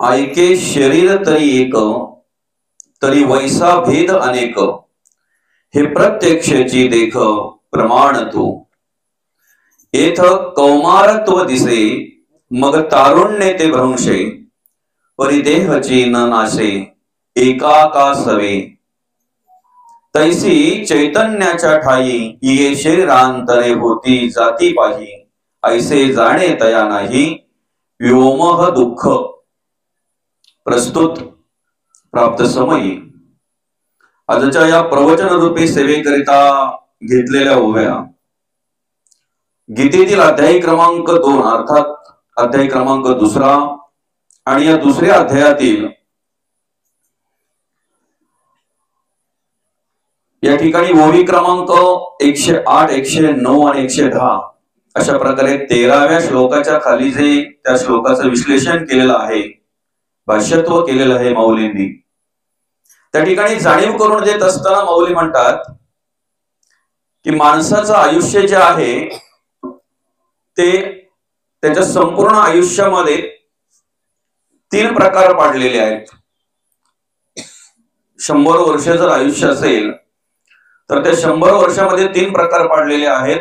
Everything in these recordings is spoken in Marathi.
ऐके शरीर तरी एक, तरी वैसा भेद अनेक, हे प्रत्यक्षची देख प्रमाण तू. येथ कौमारत्व दिसे, मग तारुण्य ते भ्रंशे, परिदेहची न नाशे एकाकासवे. तैसी चैतन्याच्या ठाई ये शरीरांतरे होती जाती पाही, ऐसे जाणे तया नाही व्योमह दुःख. प्रस्तुत प्राप्त समयी आजच्या या प्रवचन रूपी सेवेकरिता घेतलेल्या उभ्या गीतेतील अध्याय क्रमांक 2 अर्थात अध्याय क्रमांक 2 आणि या दुसऱ्या अध्यायातील या ठिकाणी ओवी क्रमांक 108, 109 आणि 110 अशा प्रकारे 13व्या श्लोकाच्या खाली जे त्या श्लोकाचं विश्लेषण केलेलं आहे, भाष्यत्व केलेलं आहे माऊलींनी, त्या ठिकाणी जाणीव करून देत असताना माऊली म्हणतात की माणसाचं आयुष्य जे आहे ते त्याच्या संपूर्ण आयुष्यामध्ये 3 प्रकार पाडलेले आहेत. 100 वर्ष जर आयुष्य असेल तर त्या 100 वर्षामध्ये 3 प्रकार पाडलेले आहेत.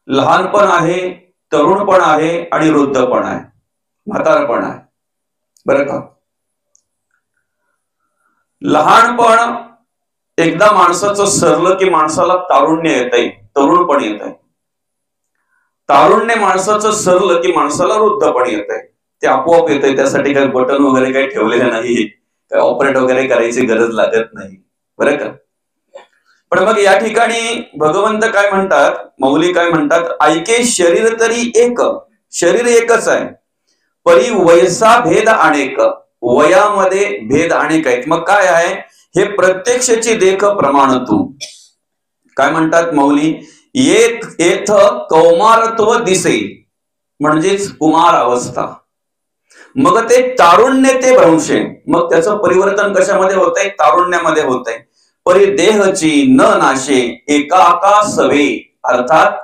लहानपण आहे, तरुणपण आहे आणि वृद्धपण आहे, म्हातारपण आहे. बरं का? लहानपण एकदा माणसाचं सरलं की माणसाला तारुण्य येतंय, तरुणपण येतंय. तारुण्य माणसाचं सरलं की माणसाला वृद्धपण येतंय. ते आपोआप येतंय, त्यासाठी काही बटन वगैरे काही ठेवलेलं नाही, काही ऑपरेट वगैरे करायची गरज लागत नाही. बरं का? पण मग या ठिकाणी भगवंत काय म्हणतात, माऊली काय म्हणतात, ऐके शरीर तरी एक, शरीर एकच आहे, परी वयसा भेद अनेक, वयामध्ये भेद अनेक आहेत. मग काय आहे, हे प्रत्यक्षची देख प्रमाण तू. काय म्हणतात माऊली, येथ कौमारत्व दिसे म्हणजेच कुमार अवस्था, मग ते तारुण्य ते भ्रंशे, मग त्याचं परिवर्तन कशामध्ये होतंय, तारुण्यामध्ये होतंय. परिदेहची न नाशे एकाकासवे, अर्थात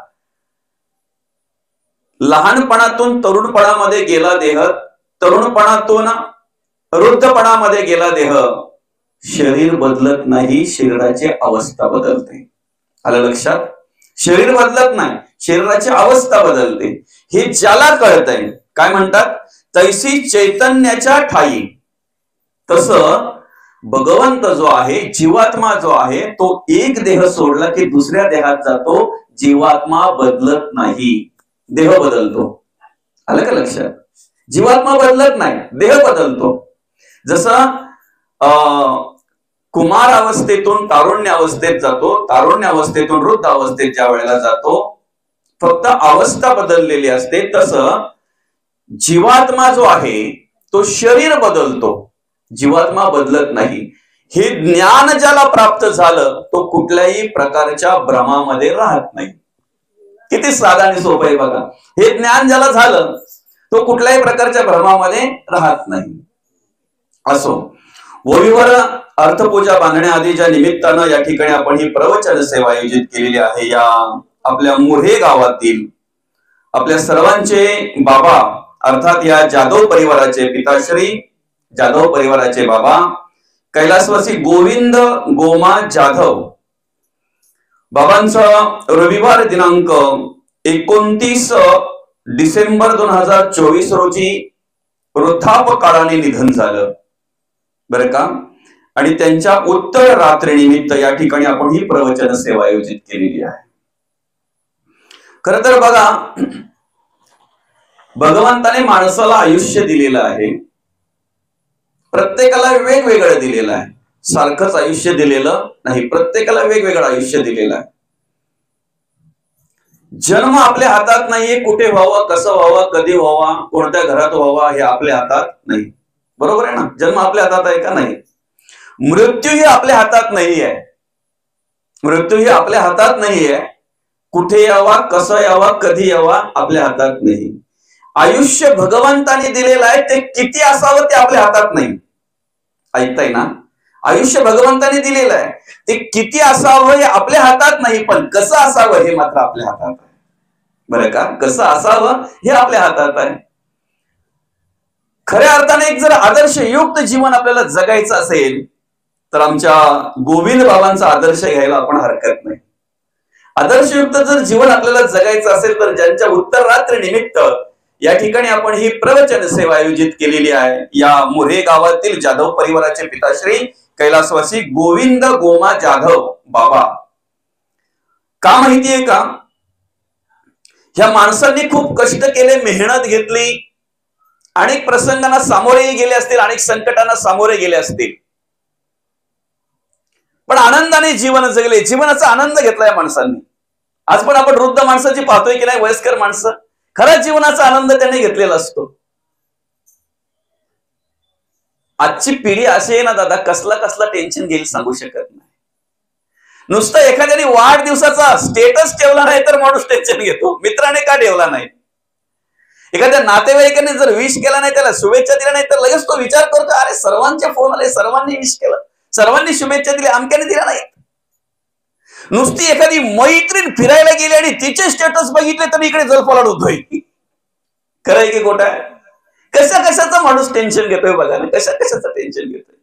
लहानपणातून तरुणपणामध्ये गेला देह, तरुणपणातून वृद्धपणामध्ये गेला देह, शरीर बदलत नाही, शरीराची अवस्था बदलते. आलं लक्षात? शरीर बदलत नाही, शरीराची अवस्था बदलते. हे ज्याला कळतंय, काय म्हणतात, तैसी चैतन्याच्या ठाई, तसं भगवंत जो आहे, जीवात्मा जो आहे, तो एक देह सोडला की दुसऱ्या देहात जातो. जीवात्मा बदलत नाही, देह बदलतो. आलं का लक्षात? जीवात्मा बदलत नाही, देह बदलतो. जसं कुमार अवस्थेतून तारुण्य अवस्थेत जातो, तारुण्य अवस्थेतून वृद्ध अवस्थेत ज्या वेळेला जातो, फक्त अवस्था बदललेली असते, तसं जीवात्मा जो आहे तो शरीर बदलतो, जीवात्मा बदलत नाही. हे ज्ञान ज्याला प्राप्त झालं तो कुठल्याही प्रकारच्या भ्रमामध्ये राहत नाही. किती साधा आणि सोपं आहे बघा. हे ज्ञान ज्याला झालं तो कुठल्याही प्रकारच्या भ्रमामध्ये राहत नाही. असो, ओवीवर अर्थपूजा बांधण्याआधीच्या निमित्तानं या ठिकाणी आपण ही प्रवचन सेवा आयोजित केलेली आहे. या आपल्या मुर्हे गावातील आपल्या सर्वांचे बाबा, अर्थात या जाधव परिवाराचे पिताश्री, जाधव परिवाराचे बाबा कैलासवासी गोविंद गोमा जाधव, बाबांचा रविवार दिनांक 29 डिसेंबर 2024 रोजी वृद्धापकाळाने निधन झालं. बरं का? आणि त्यांच्या उत्तर रात्रीनिमित्त या ठिकाणी आपण ही प्रवचन सेवा आयोजित केलेली आहे. खरं तर बघा, भगवंताने माणसाला आयुष्य दिलेलं आहे, प्रत्येकाला वेगवेगळं दिलेलं आहे, सारखंच आयुष्य दिलेलं नाही, प्रत्येकाला वेगवेगळं आयुष्य दिलेलं आहे. जन्म आपल्या हातात नाहीये, कुठे व्हावा, कसं व्हावा, कधी व्हावा, कोणत्या घरात व्हावा, हे आपल्या हातात नाही. बरोबर आहे ना? जन्म आपल्या हातात आहे का नाही? मृत्यू ही आपल्या हातात नाही आहे, मृत्यू ही आपल्या हातात नाही आहे. कुठे यावा, कसं यावा, कधी यावा, आपल्या हातात नाही. आयुष्य भगवंताने दिलेलं आहे, ते किती असावं ते आपल्या हातात नाही. ऐकताय ना? आयुष्य भगवंताने दिलेलं आहे, ते किती असावं हे आपल्या हातात नाही, पण कसं असावं हे मात्र आपल्या हातात आहे. बरं का? कसं असावं हे आपल्या हातात आहे. खऱ्या अर्थाने एक जर आदर्शयुक्त जीवन आपल्याला जगायचं असेल तर आमच्या गोविंद बाबांचा आदर्श घ्यायला आपण हरकत नाही. आदर्शयुक्त जर जीवन आपल्याला जगायचं असेल तर ज्यांच्या उत्तररात्री निमित्त या ठिकाणी आपण ही प्रवचन सेवा आयोजित केलेली आहे, या मोरे गावातील जाधव परिवाराचे पिताश्री कैलासवासी गोविंद गोमा जाधव बाबा. का माहितीये का, ह्या माणसांनी खूप कष्ट केले, मेहनत घेतली, अनेक प्रसंगांना सामोरे गेले असतील, अनेक संकटांना सामोरे गेले असतील, पण आनंदाने जीवन जगले, जीवनाचा आनंद घेतला या माणसांनी. आज पण आपण वृद्ध माणसाची पाहतोय की नाही, वयस्कर माणसं, खरंच जीवनाचा आनंद त्याने घेतलेला असतो. आजची पिढी अशी आहे ना दादा, कसला कसला टेन्शन घेईल सांगू शकत नाही. नुसतं एखाद्याने वाढदिवसाचा स्टेटस ठेवला नाही तर माणूस टेन्शन घेतो, मित्राने का ठेवला नाही. एखाद्या नातेवाईकाने जर विश केला नाही, त्याला शुभेच्छा दिल्या नाही तर लगेच तो विचार करतो, अरे सर्वांचे फोन आले, सर्वांनी विश केलं, सर्वांनी शुभेच्छा दिल्या, अमक्याने दिल्या नाही. नुसती एखादी मैत्रीण फिरायला गेली आणि तिचे स्टेटस बघितले तर इकडे जलफलाट होतोय. खरंय की खोटं आहे? कशा कशाचा माणूस टेन्शन घेतोय बघा ना, कशा कशाचं टेन्शन घेतोय.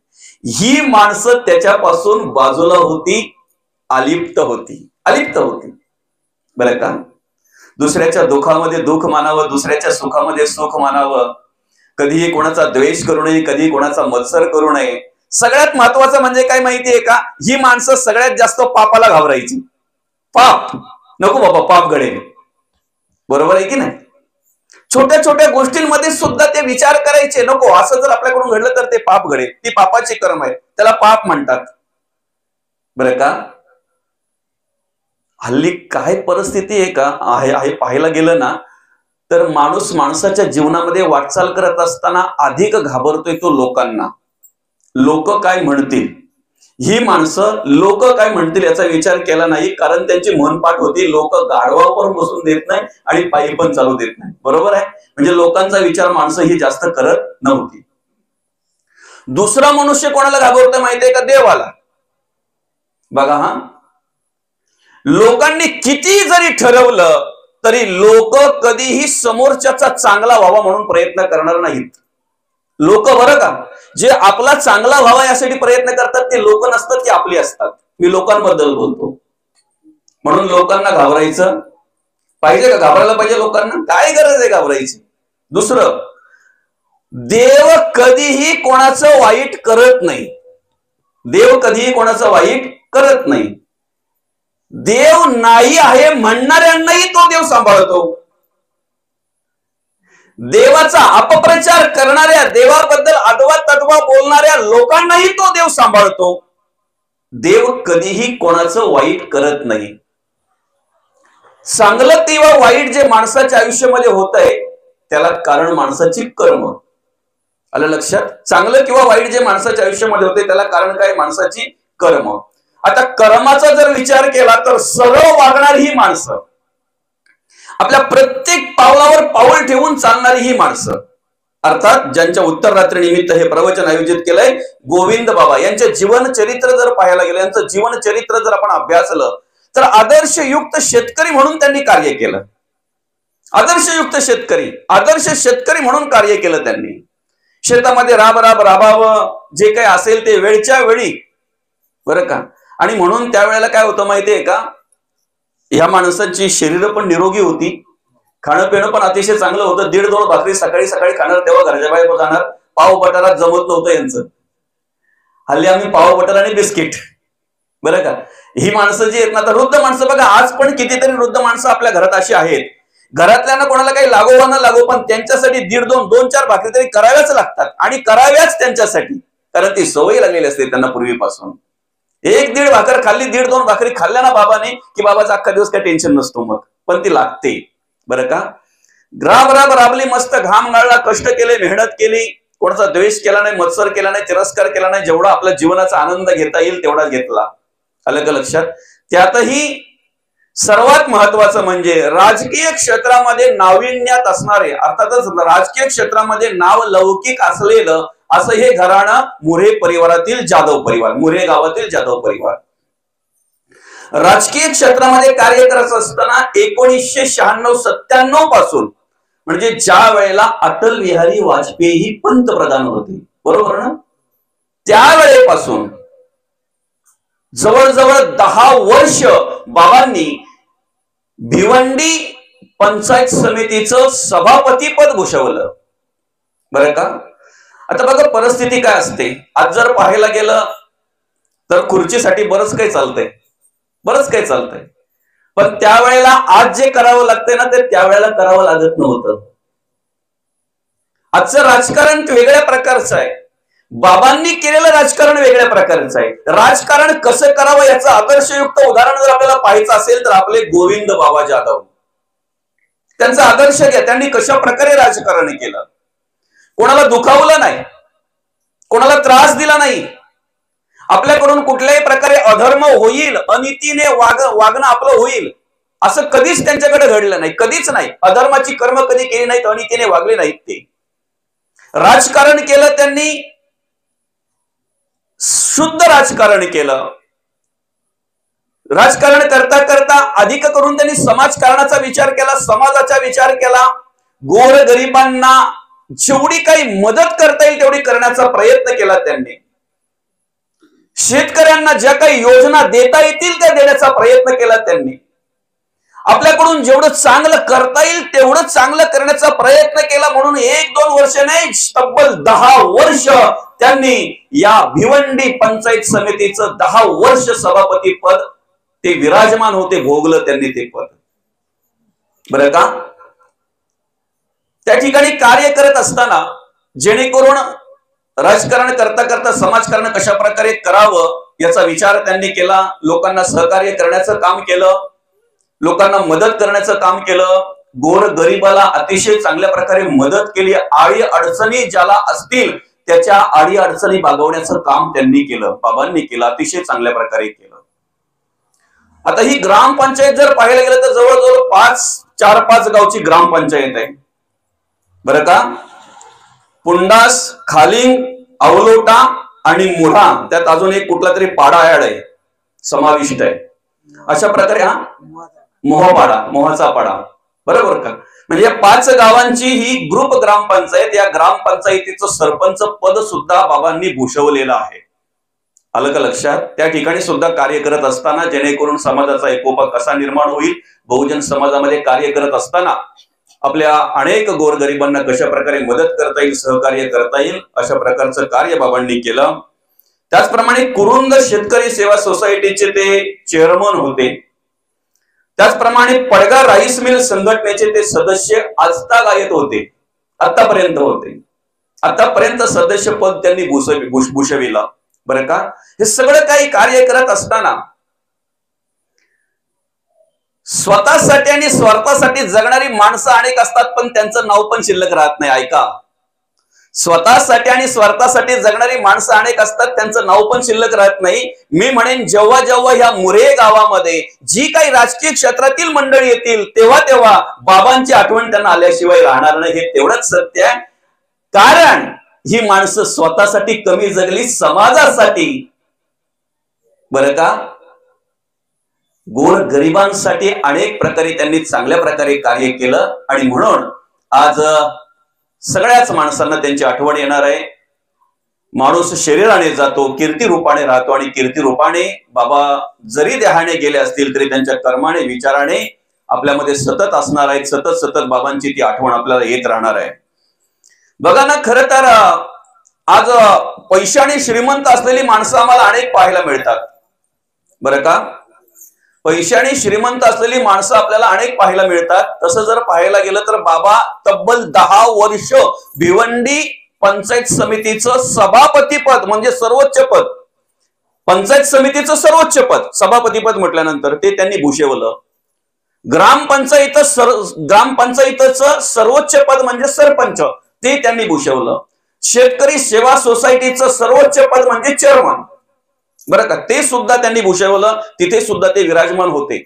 ही माणसं त्याच्यापासून बाजूला होती, अलिप्त होती, अलिप्त होती. बरं का, दुसऱ्याच्या दुःखामध्ये दुःख मानावं, दुसऱ्याच्या सुखामध्ये सुख मानावं, कधीही कोणाचा द्वेष करू नये, कधी कोणाचा मत्सर करू नये. सगळ्यात महत्वाचं म्हणजे काय माहितीये का, ही माणसं सगळ्यात जास्त पापाला घाबरायची. पाप नको बाबा, पाप घडेल. बरोबर आहे की नाही? छोट्या छोट्या गोष्टींमध्ये सुद्धा ते विचार करायचे, नको असं जर आपल्याकडून घडलं तर ते पाप घडेल, ती पापाची कर्म आहे, त्याला पाप म्हणतात. बरं का, हल्ली काय परिस्थिती आहे का आहे पाहायला गेलं ना तर माणूस माणसाच्या जीवनामध्ये वाटचाल करत असताना अधिक घाबरतोय तो लोकांना. लोक काय म्हणतील, ही माणसं लोक काय म्हणतील याचा विचार केला नाही, कारण त्यांची मनपाठ होती, लोक गाढवावर बसून देत नाही आणि पायी पण चालू देत नाही. बरोबर आहे, म्हणजे लोकांचा विचार माणसं ही जास्त करत नव्हती. दुसरा मनुष्य कोणाला घाबरतोय माहितीये का, देवाला. बघा हा, लोकांनी किती जरी ठरवलं तरी लोक कधीही समोरच्याचा चांगला व्हावा म्हणून प्रयत्न करणार नाहीत. लोक बरं का, जे आपला चांगला व्हावा यासाठी प्रयत्न करतात ते लोक नसतात, ते आपली असतात. मी लोकांबद्दल बोलतो. म्हणून लोकांना घाबरायचं पाहिजे का? घाबरायला पाहिजे लोकांना? काय गरज आहे घाबरायची? दुसरं, देव कधीही कोणाचं वाईट करत नाही. देव कधीही कोणाचं वाईट करत नाही. देव नाही आहे म्हणणाऱ्यांनाही तो देव सांभाळतो. देवाचा अपप्रचार करणाऱ्या, देवाबद्दल अडवा तडवा बोलणाऱ्या लोकांनाही तो देव सांभाळतो. देव कधीही कोणाचं वाईट करत नाही. चांगलं किंवा वाईट जे माणसाच्या आयुष्यामध्ये होत आहे त्याला कारण माणसाची कर्म. आलं लक्षात? चांगलं किंवा वाईट जे माणसाच्या आयुष्यामध्ये होते त्याला कारण काय? माणसाची कर्म. आता कर्माचा जर विचार केला तर सरळ वागणारी ही माणसं, आपल्या प्रत्येक पावलावर पाऊल ठेवून चालणारी ही माणसं, अर्थात ज्यांच्या उत्तररात्री निमित्त हे प्रवचन आयोजित केलंय गोविंद बाबा यांचे जीवन चरित्र जर पाहायला गेलं, यांचं जीवन चरित्र जर आपण अभ्यासलं तर आदर्शयुक्त शेतकरी म्हणून त्यांनी कार्य केलं. आदर्शयुक्त शेतकरी, आदर्श शेतकरी म्हणून कार्य केलं त्यांनी. शेतामध्ये राबावं, जे काही असेल ते वेळच्या वेळी. बरं का, आणि म्हणून त्यावेळेला काय होतं माहितीये का, ह्या माणसांची शरीर पण निरोगी होती, खाणं पिणं पण अतिशय चांगलं होतं. 1.5-2 भाकरी सकाळी सकाळी खाणार, तेव्हा घरच्या बाहेर जाणार. पाव बटारा जमत नव्हतं यांचं. हल्ली आम्ही पाव बटारा आणि बिस्किट. बरं का, ही माणसं जी आहेत ना, आता वृद्ध माणसं बघा, आज पण कितीतरी वृद्ध माणसं आपल्या घरात अशी आहेत, घरातल्यांना कोणाला काही लागो वा न लागो पण त्यांच्यासाठी 1.5-2-4 भाकरी तरी कराव्याच लागतात, आणि कराव्याच त्यांच्यासाठी, कारण ती सवय लागलेली असते त्यांना पूर्वीपासून. 1-1.5 भाकर खाल्ली, 1.5-2 भाकरी खाल्ल्या ना बाबाने की बाबाचा अख्खा दिवस काही टेन्शन नसतो मग, पण ती लागते. बरं का, राबली, मस्त घाम गाळला, कष्ट केले, मेहनत केली, कोणाचा द्वेष केला नाही, मत्सर केला नाही, तिरस्कार केला नाही, जेवढा आपल्या जीवनाचा आनंद घेता येईल तेवढा घेतला. आलं का लक्षात? त्यातही सर्वात महत्वाचं म्हणजे राजकीय क्षेत्रामध्ये नाविन्यात असणारे, अर्थातच राजकीय क्षेत्रामध्ये नाव लौकिक असलेलं असं हे घराणं मोरे परिवारातील जाधव परिवार, मोरे गावातील जाधव परिवार. राजकीय क्षेत्रामध्ये कार्य करत असताना 1996-97 पासून म्हणजे ज्या वेळेला अटल बिहारी वाजपेयी पंतप्रधान होते, बरोबर ना, त्यावेळेपासून जवळजवळ 10 वर्ष बाबांनी भिवंडी पंचायत समितीचं सभापतीपद भूषवलं, बरं का. आता बघा परिस्थिती काय असते. आज जर पाहायला गेलं तर खुर्चीसाठी बरंच काही चालतंय, पण त्यावेळेला आज जे करावं लागतंय ना, ते त्यावेळेला करावं लागत नव्हतं. आजचं राजकारण वेगळ्या प्रकारचं आहे, बाबांनी केलेलं राजकारण वेगळ्या प्रकारचं आहे. राजकारण कसं करावं याचं आदर्शयुक्त उदाहरण जर आपल्याला पाहायचं असेल तर आपले गोविंद बाबा जाधव, त्यांचा आदर्श घ्या. त्यांनी कशा प्रकारे राजकारण केलं, कोणाला दुखावलं नाही, कोणाला त्रास दिला नाही, आपल्याकडून कुठल्याही प्रकारे अधर्म होईल, अनितीने वागणं आपलं होईल असं कधीच त्यांच्याकडे घडलं नाही, कधीच नाही. अधर्माची कर्म कधी केली नाहीत, अनितीने वागले नाहीत. ते राजकारण केलं, त्यांनी शुद्ध राजकारण केलं. राजकारण करता करता अधिक करून त्यांनी समाजकारणाचा विचार केला, समाजाचा विचार केला. गोरगरिबांना जेवढी काही मदत करता येईल तेवढी करण्याचा प्रयत्न केला त्यांनी. शेतकऱ्यांना ज्या काही योजना देता येतील त्या देण्याचा प्रयत्न केला त्यांनी. आपल्याकडून जेवढं चांगलं करता येईल तेवढं चांगलं करण्याचा प्रयत्न केला. म्हणून 1-2 वर्ष नाही, तब्बल 10 वर्ष त्यांनी या भिवंडी पंचायत समितीचं 10 वर्ष सभापती पद ते विराजमान होते, भोगलं त्यांनी ते पद, बरं का. त्या ठिकाणी कार्य करत असताना जेणेकरून राजकारण करता करता समाजकारण कशा प्रकारे करावं याचा विचार त्यांनी केला. लोकांना सहकार्य करण्याचं काम केलं, लोकांना मदत करण्याचं काम केलं, गोर गरीबाला अतिशय चांगल्या प्रकारे मदत केली. आडी अडचणी ज्याला असतील त्याच्या आडी अडचणी भागवण्याचं काम त्यांनी केलं, बाबांनी केलं, अतिशय चांगल्या प्रकारे केलं. आता ही ग्रामपंचायत जर पाहायला गेलं तर जवळजवळ 4-5 गावची ग्रामपंचायत आहे, बरं का. पुंडास, खालिंग, अवलोटा आणि मुढा, त्यात अजून एक कुठला तरी पाडा ऍड आहे, समाविष्ट आहे. अशा प्रकारे हा मोहाचा पाडा, बरोबर का. म्हणजे या 5 गावांची ही ग्रुप ग्रामपंचायत, या ग्रामपंचायतीचं सरपंच पद सुद्धा बाबांनी भूषवलेलं आहे. आलं का लक्षात. त्या ठिकाणी सुद्धा कार्य करत असताना जेणेकरून समाजाचा एकोपा कसा निर्माण होईल, बहुजन समाजामध्ये कार्य करत असताना आपल्या अनेक गोरगरिबांना कशा प्रकारे मदत करता येईल, सहकार्य करता येईल, अशा प्रकारचं कार्य बाबांनी केलं. त्याचप्रमाणे कुरुंद शेतकरी सेवा सोसायटीचे ते चेअरमन होते. त्याचप्रमाणे पडगा राईस मिल संघटनेचे ते सदस्य आजतागायत होते, आतापर्यंत होते. आतापर्यंत सदस्य पद त्यांनी भूषविलं, बरं का. हे सगळं काही कार्य करत असताना स्वतःसाठी आणि स्वार्थासाठी जगणारी माणसं अनेक असतात, पण त्यांचं नाव पण शिल्लक राहत नाही. ऐका, स्वतःसाठी आणि स्वार्थासाठी जगणारी माणसं अनेक असतात, त्यांचं नाव पण शिल्लक राहत नाही. मी म्हणेन जेव्हा जेव्हा ह्या मुरे गावामध्ये जी काही राजकीय क्षेत्रातील मंडळी येतील तेव्हा तेव्हा बाबांची आठवण त्यांना आल्याशिवाय राहणार नाही, हे तेवढंच सत्य आहे. कारण ही माणसं स्वतःसाठी कमी जगली, समाजासाठी, बरं का, गोर गरिबांसाठी अनेक प्रकारे त्यांनी चांगल्या प्रकारे कार्य केलं. आणि म्हणून आज सगळ्याच माणसांना त्यांची आठवण येणार आहे. माणूस शरीराने जातो, कीर्ती रूपाने राहतो, आणि कीर्ती रूपाने बाबा जरी देहाने गेले असतील तरी त्यांच्या कर्माने, विचाराने आपल्यामध्ये सतत असणार आहेत. सतत सतत बाबांची ती आठवण आपल्याला येत राहणार आहे. बघा ना, खरं तर आज पैशाने श्रीमंत असलेली माणसं आम्हाला अनेक पाहायला मिळतात, बरं का. पैशाने श्रीमंत असलेली माणसं आपल्याला अनेक पाहायला मिळतात. तसं जर पाहायला गेलं तर बाबा तब्बल 10 वर्ष भिवंडी पंचायत समितीचं सभापती पद, म्हणजे सर्वोच्च पद, पंचायत समितीचं सर्वोच्च पद, सभापती पद म्हटल्यानंतर ते त्यांनी भूषवलं. ग्रामपंचायतीचं सर्वोच्च पद म्हणजे सरपंच, ते त्यांनी भूषवलं. शेतकरी सेवा सोसायटीचं सर्वोच्च पद म्हणजे चेअरमन, बरं का, ते सुद्धा त्यांनी भूषवलं. तिथे सुद्धा ते विराजमान होते.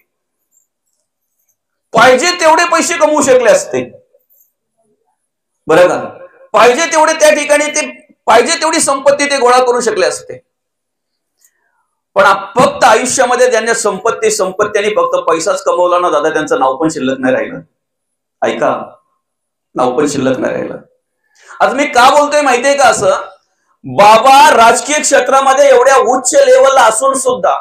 पाहिजे तेवढे पैसे कमवू शकले असते, बरं का, पाहिजे तेवढे त्या ठिकाणी ते पाहिजे तेवढी संपत्ती ते गोळा करू शकले असते. पण फक्त आयुष्यामध्ये त्यांनी संपत्ती आणि फक्त पैसाच कमवला ना दादा, त्यांचं नाव पण शिल्लक नाही राहिलं. ऐका, नाव पण शिल्लक नाही राहिलं. आज मी का बोलतोय माहितीये का असं? बाबा राजकीय क्षेत्रामध्ये एवढ्या उच्च लेवलला असून सुद्धा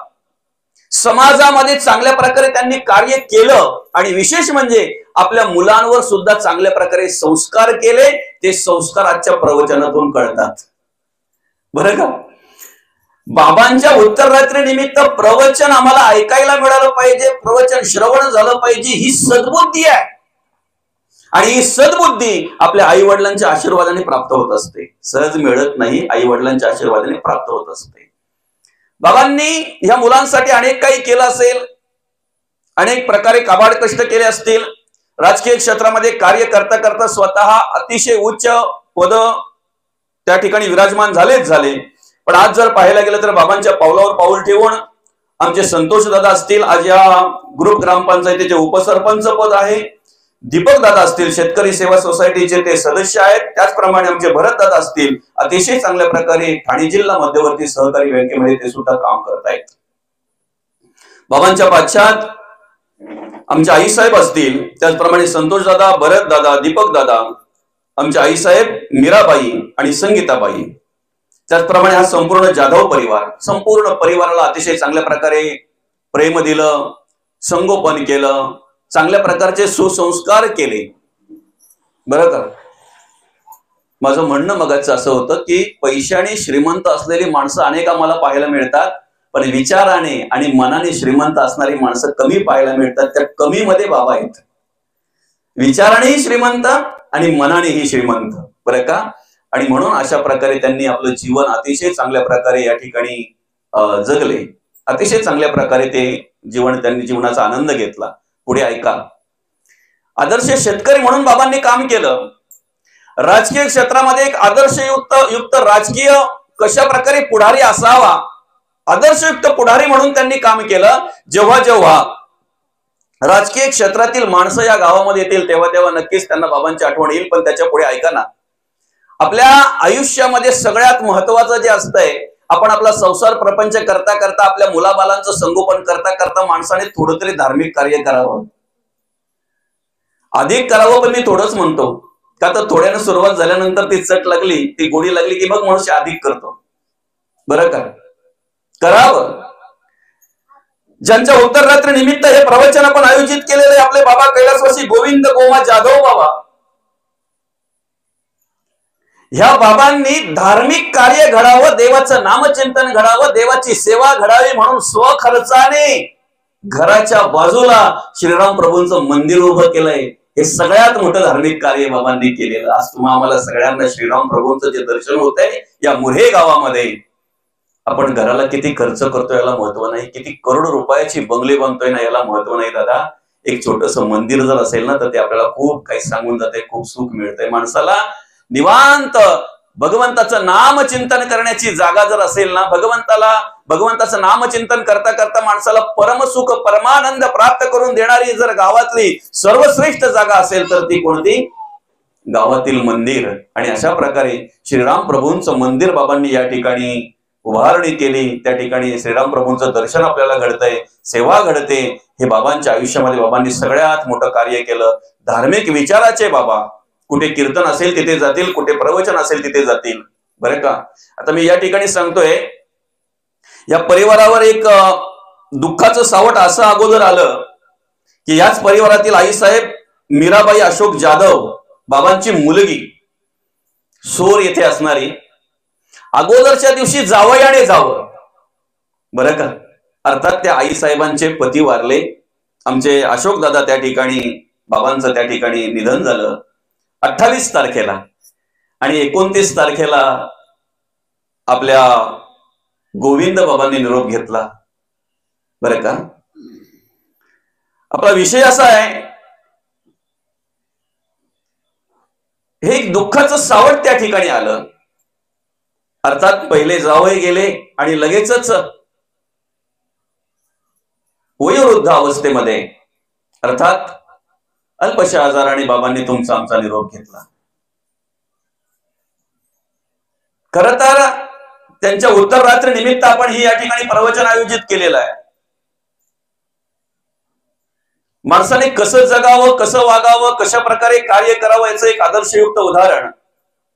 समाजामध्ये चांगल्या प्रकारे त्यांनी कार्य केलं आणि विशेष म्हणजे आपल्या मुलांवर सुद्धा चांगल्या प्रकारे संस्कार केले. ते संस्कार आजच्या प्रवचनातून कळतात बरं का. बाबांच्या उत्तररात्री निमित्त प्रवचन आम्हाला ऐकायला मिळालं पाहिजे, प्रवचन श्रवण झालं पाहिजे, ही सद्बुद्धी आहे. आणि ही सद्बुद्धी आपल्या आई वडिलांच्या आशीर्वादाने प्राप्त होत असते. सहज मिळत नाही, आई वडिलांच्या आशीर्वादाने प्राप्त होत असते. बाबांनी ह्या मुलांसाठी अनेक काही केलं असेल, अनेक प्रकारे काबाड कष्ट केले असतील. राजकीय क्षेत्रामध्ये कार्य करता करता स्वतः अतिशय उच्च पद त्या ठिकाणी विराजमान झाले. पण आज जर पाहायला गेलं तर बाबांच्या पावलावर पाऊल ठेवून आमचे संतोष दादा असतील, आज या ग्रुप ग्रामपंचायतीचे उपसरपंच पद आहे. दीपक दादा असतील, शेतकरी सेवा सोसायटीचे ते सदस्य आहेत. त्याचप्रमाणे आमचे भरत दादा असतील, अतिशय चांगल्या प्रकारे ठाणे जिल्हा मध्यवर्ती सहकारी बँकेमध्ये ते सुद्धा काम करतायत. बाबांच्या पाश्चात आमच्या आईसाहेब असतील, त्याचप्रमाणे संतोष दादा, भरत दादा, दीपक दादा, आमच्या आईसाहेब मीराबाई आणि संगीताबाई, त्याचप्रमाणे हा संपूर्ण जाधव परिवार, संपूर्ण परिवाराला अतिशय चांगल्या प्रकारे प्रेम दिलं, संगोपन केलं, चांगल्या प्रकारचे सुसंस्कार केले बरं का. माझं म्हणणं मगाचं असं होतं की पैशाने श्रीमंत असलेली माणसं अनेक आम्हाला पाहायला मिळतात, पण विचाराने आणि मनाने श्रीमंत असणारी माणसं कमी पाहायला मिळतात. त्या कमी मध्ये बाबा आहेत. विचारानेही श्रीमंत आणि मनानेही श्रीमंत बरं का. आणि म्हणून अशा प्रकारे त्यांनी आपलं जीवन अतिशय चांगल्या प्रकारे या ठिकाणी जगले. अतिशय चांगल्या प्रकारे ते त्यांनी जीवनाचा आनंद घेतला. पुढे ऐका. आदर्श शेतकरी म्हणून बाबांनी काम केलं. राजकीय क्षेत्रामध्ये एक आदर्शयुक्त राजकीय कशा प्रकारे पुढारी असावा, आदर्शयुक्त पुढारी म्हणून त्यांनी काम केलं. जेव्हा जेव्हा राजकीय क्षेत्रातील माणसं या गावामध्ये येतील तेव्हा तेव्हा नक्कीच त्यांना बाबांची आठवण येईल. पण त्याच्या पुढे ऐका ना, आपल्या आयुष्यामध्ये सगळ्यात महत्वाचं जे असतंय, आपण आपला संसार प्रपंच करता करता, आपल्या मुलाबालांचं संगोपन करता करता माणसाने थोडं तरी धार्मिक कार्य करावं. अधिक करावं, पण मी थोडंच म्हणतो का तर थोड्यानं सुरुवात झाल्यानंतर ती चट लागली, ती गोडी लागली की मग मनुष्य अधिक करतो बरं का. करावं. ज्यांच्या उत्तररात्री निमित्त हे प्रवचन आपण आयोजित केलेले आपले बाबा कैलासवासी गोविंद गोमा जाधव बाबा, ह्या बाबांनी धार्मिक कार्य घडावं, देवाचं नामचिंतन घडावं, देवाची सेवा घडावी म्हणून स्वखर्चाने घराच्या बाजूला श्रीराम प्रभूंचं मंदिर उभं केलंय. हे सगळ्यात मोठं धार्मिक कार्य बाबांनी केलेलं. आज तुम्हा आम्हाला सगळ्यांना श्रीराम प्रभूंचं जे दर्शन होत आहे या मुर्हे गावामध्ये, आपण घराला किती खर्च करतो याला महत्व नाही, किती करोड रुपयाची बंगले बांधतोय ना याला महत्व नाही दादा. एक छोटस मंदिर जर असेल ना तर ते आपल्याला खूप काही सांगून जाते, खूप सुख मिळतंय. माणसाला निवांत भगवंताचं नामचिंतन करण्याची जागा जर असेल ना, भगवंताचं नामचिंतन करता करता माणसाला परमसुख परमानंद प्राप्त करून देणारी जर गावातली सर्वश्रेष्ठ जागा असेल तर ती कोणती? गावातील मंदिर. आणि अशा प्रकारे श्रीराम प्रभूंचं मंदिर बाबांनी या ठिकाणी उभारणी केली. त्या ठिकाणी श्रीराम प्रभूंचं दर्शन आपल्याला घडतंय, सेवा घडते. हे बाबांच्या आयुष्यामध्ये बाबांनी सगळ्यात मोठं कार्य केलं. धार्मिक विचाराचे बाबा, कुठे कीर्तन असेल तिथे जातील, कुठे प्रवचन असेल तिथे जातील बरं का. आता मी या ठिकाणी सांगतोय, या परिवारावर एक दुःखाचं सावट असं अगोदर आलं की याच परिवारातील आईसाहेब मीराबाई अशोक जाधव, बाबांची मुलगी, सोर येथे असणारी, अगोदरच्या दिवशी जावयाने जावं बरं का. अर्थात त्या आईसाहेबांचे पती वारले. आमचे अशोक दादा त्या ठिकाणी, बाबांचं त्या ठिकाणी निधन झालं 28 तारखेला. आणि 29 तारखेला आपल्या गोविंद बाबांनी निरोप घेतला बरं का. आपला विषय असा आहे, हे एक दुःखाचं सावट त्या ठिकाणी आलं. अर्थात पहिले जावई गेले आणि लगेचच वयोवृद्ध अवस्थेमध्ये, अर्थात अल्पशा आजाराने बाबांनी तुमचा आमचा निरोप घेतला. खर तर त्यांच्या उत्तररात्री निमित्त आपण ही या ठिकाणी प्रवचन आयोजित केलेलं आहे. माणसाने कसं जगावं, कसं वागावं, कशा प्रकारे कार्य करावं याचं एक आदर्शयुक्त उदाहरण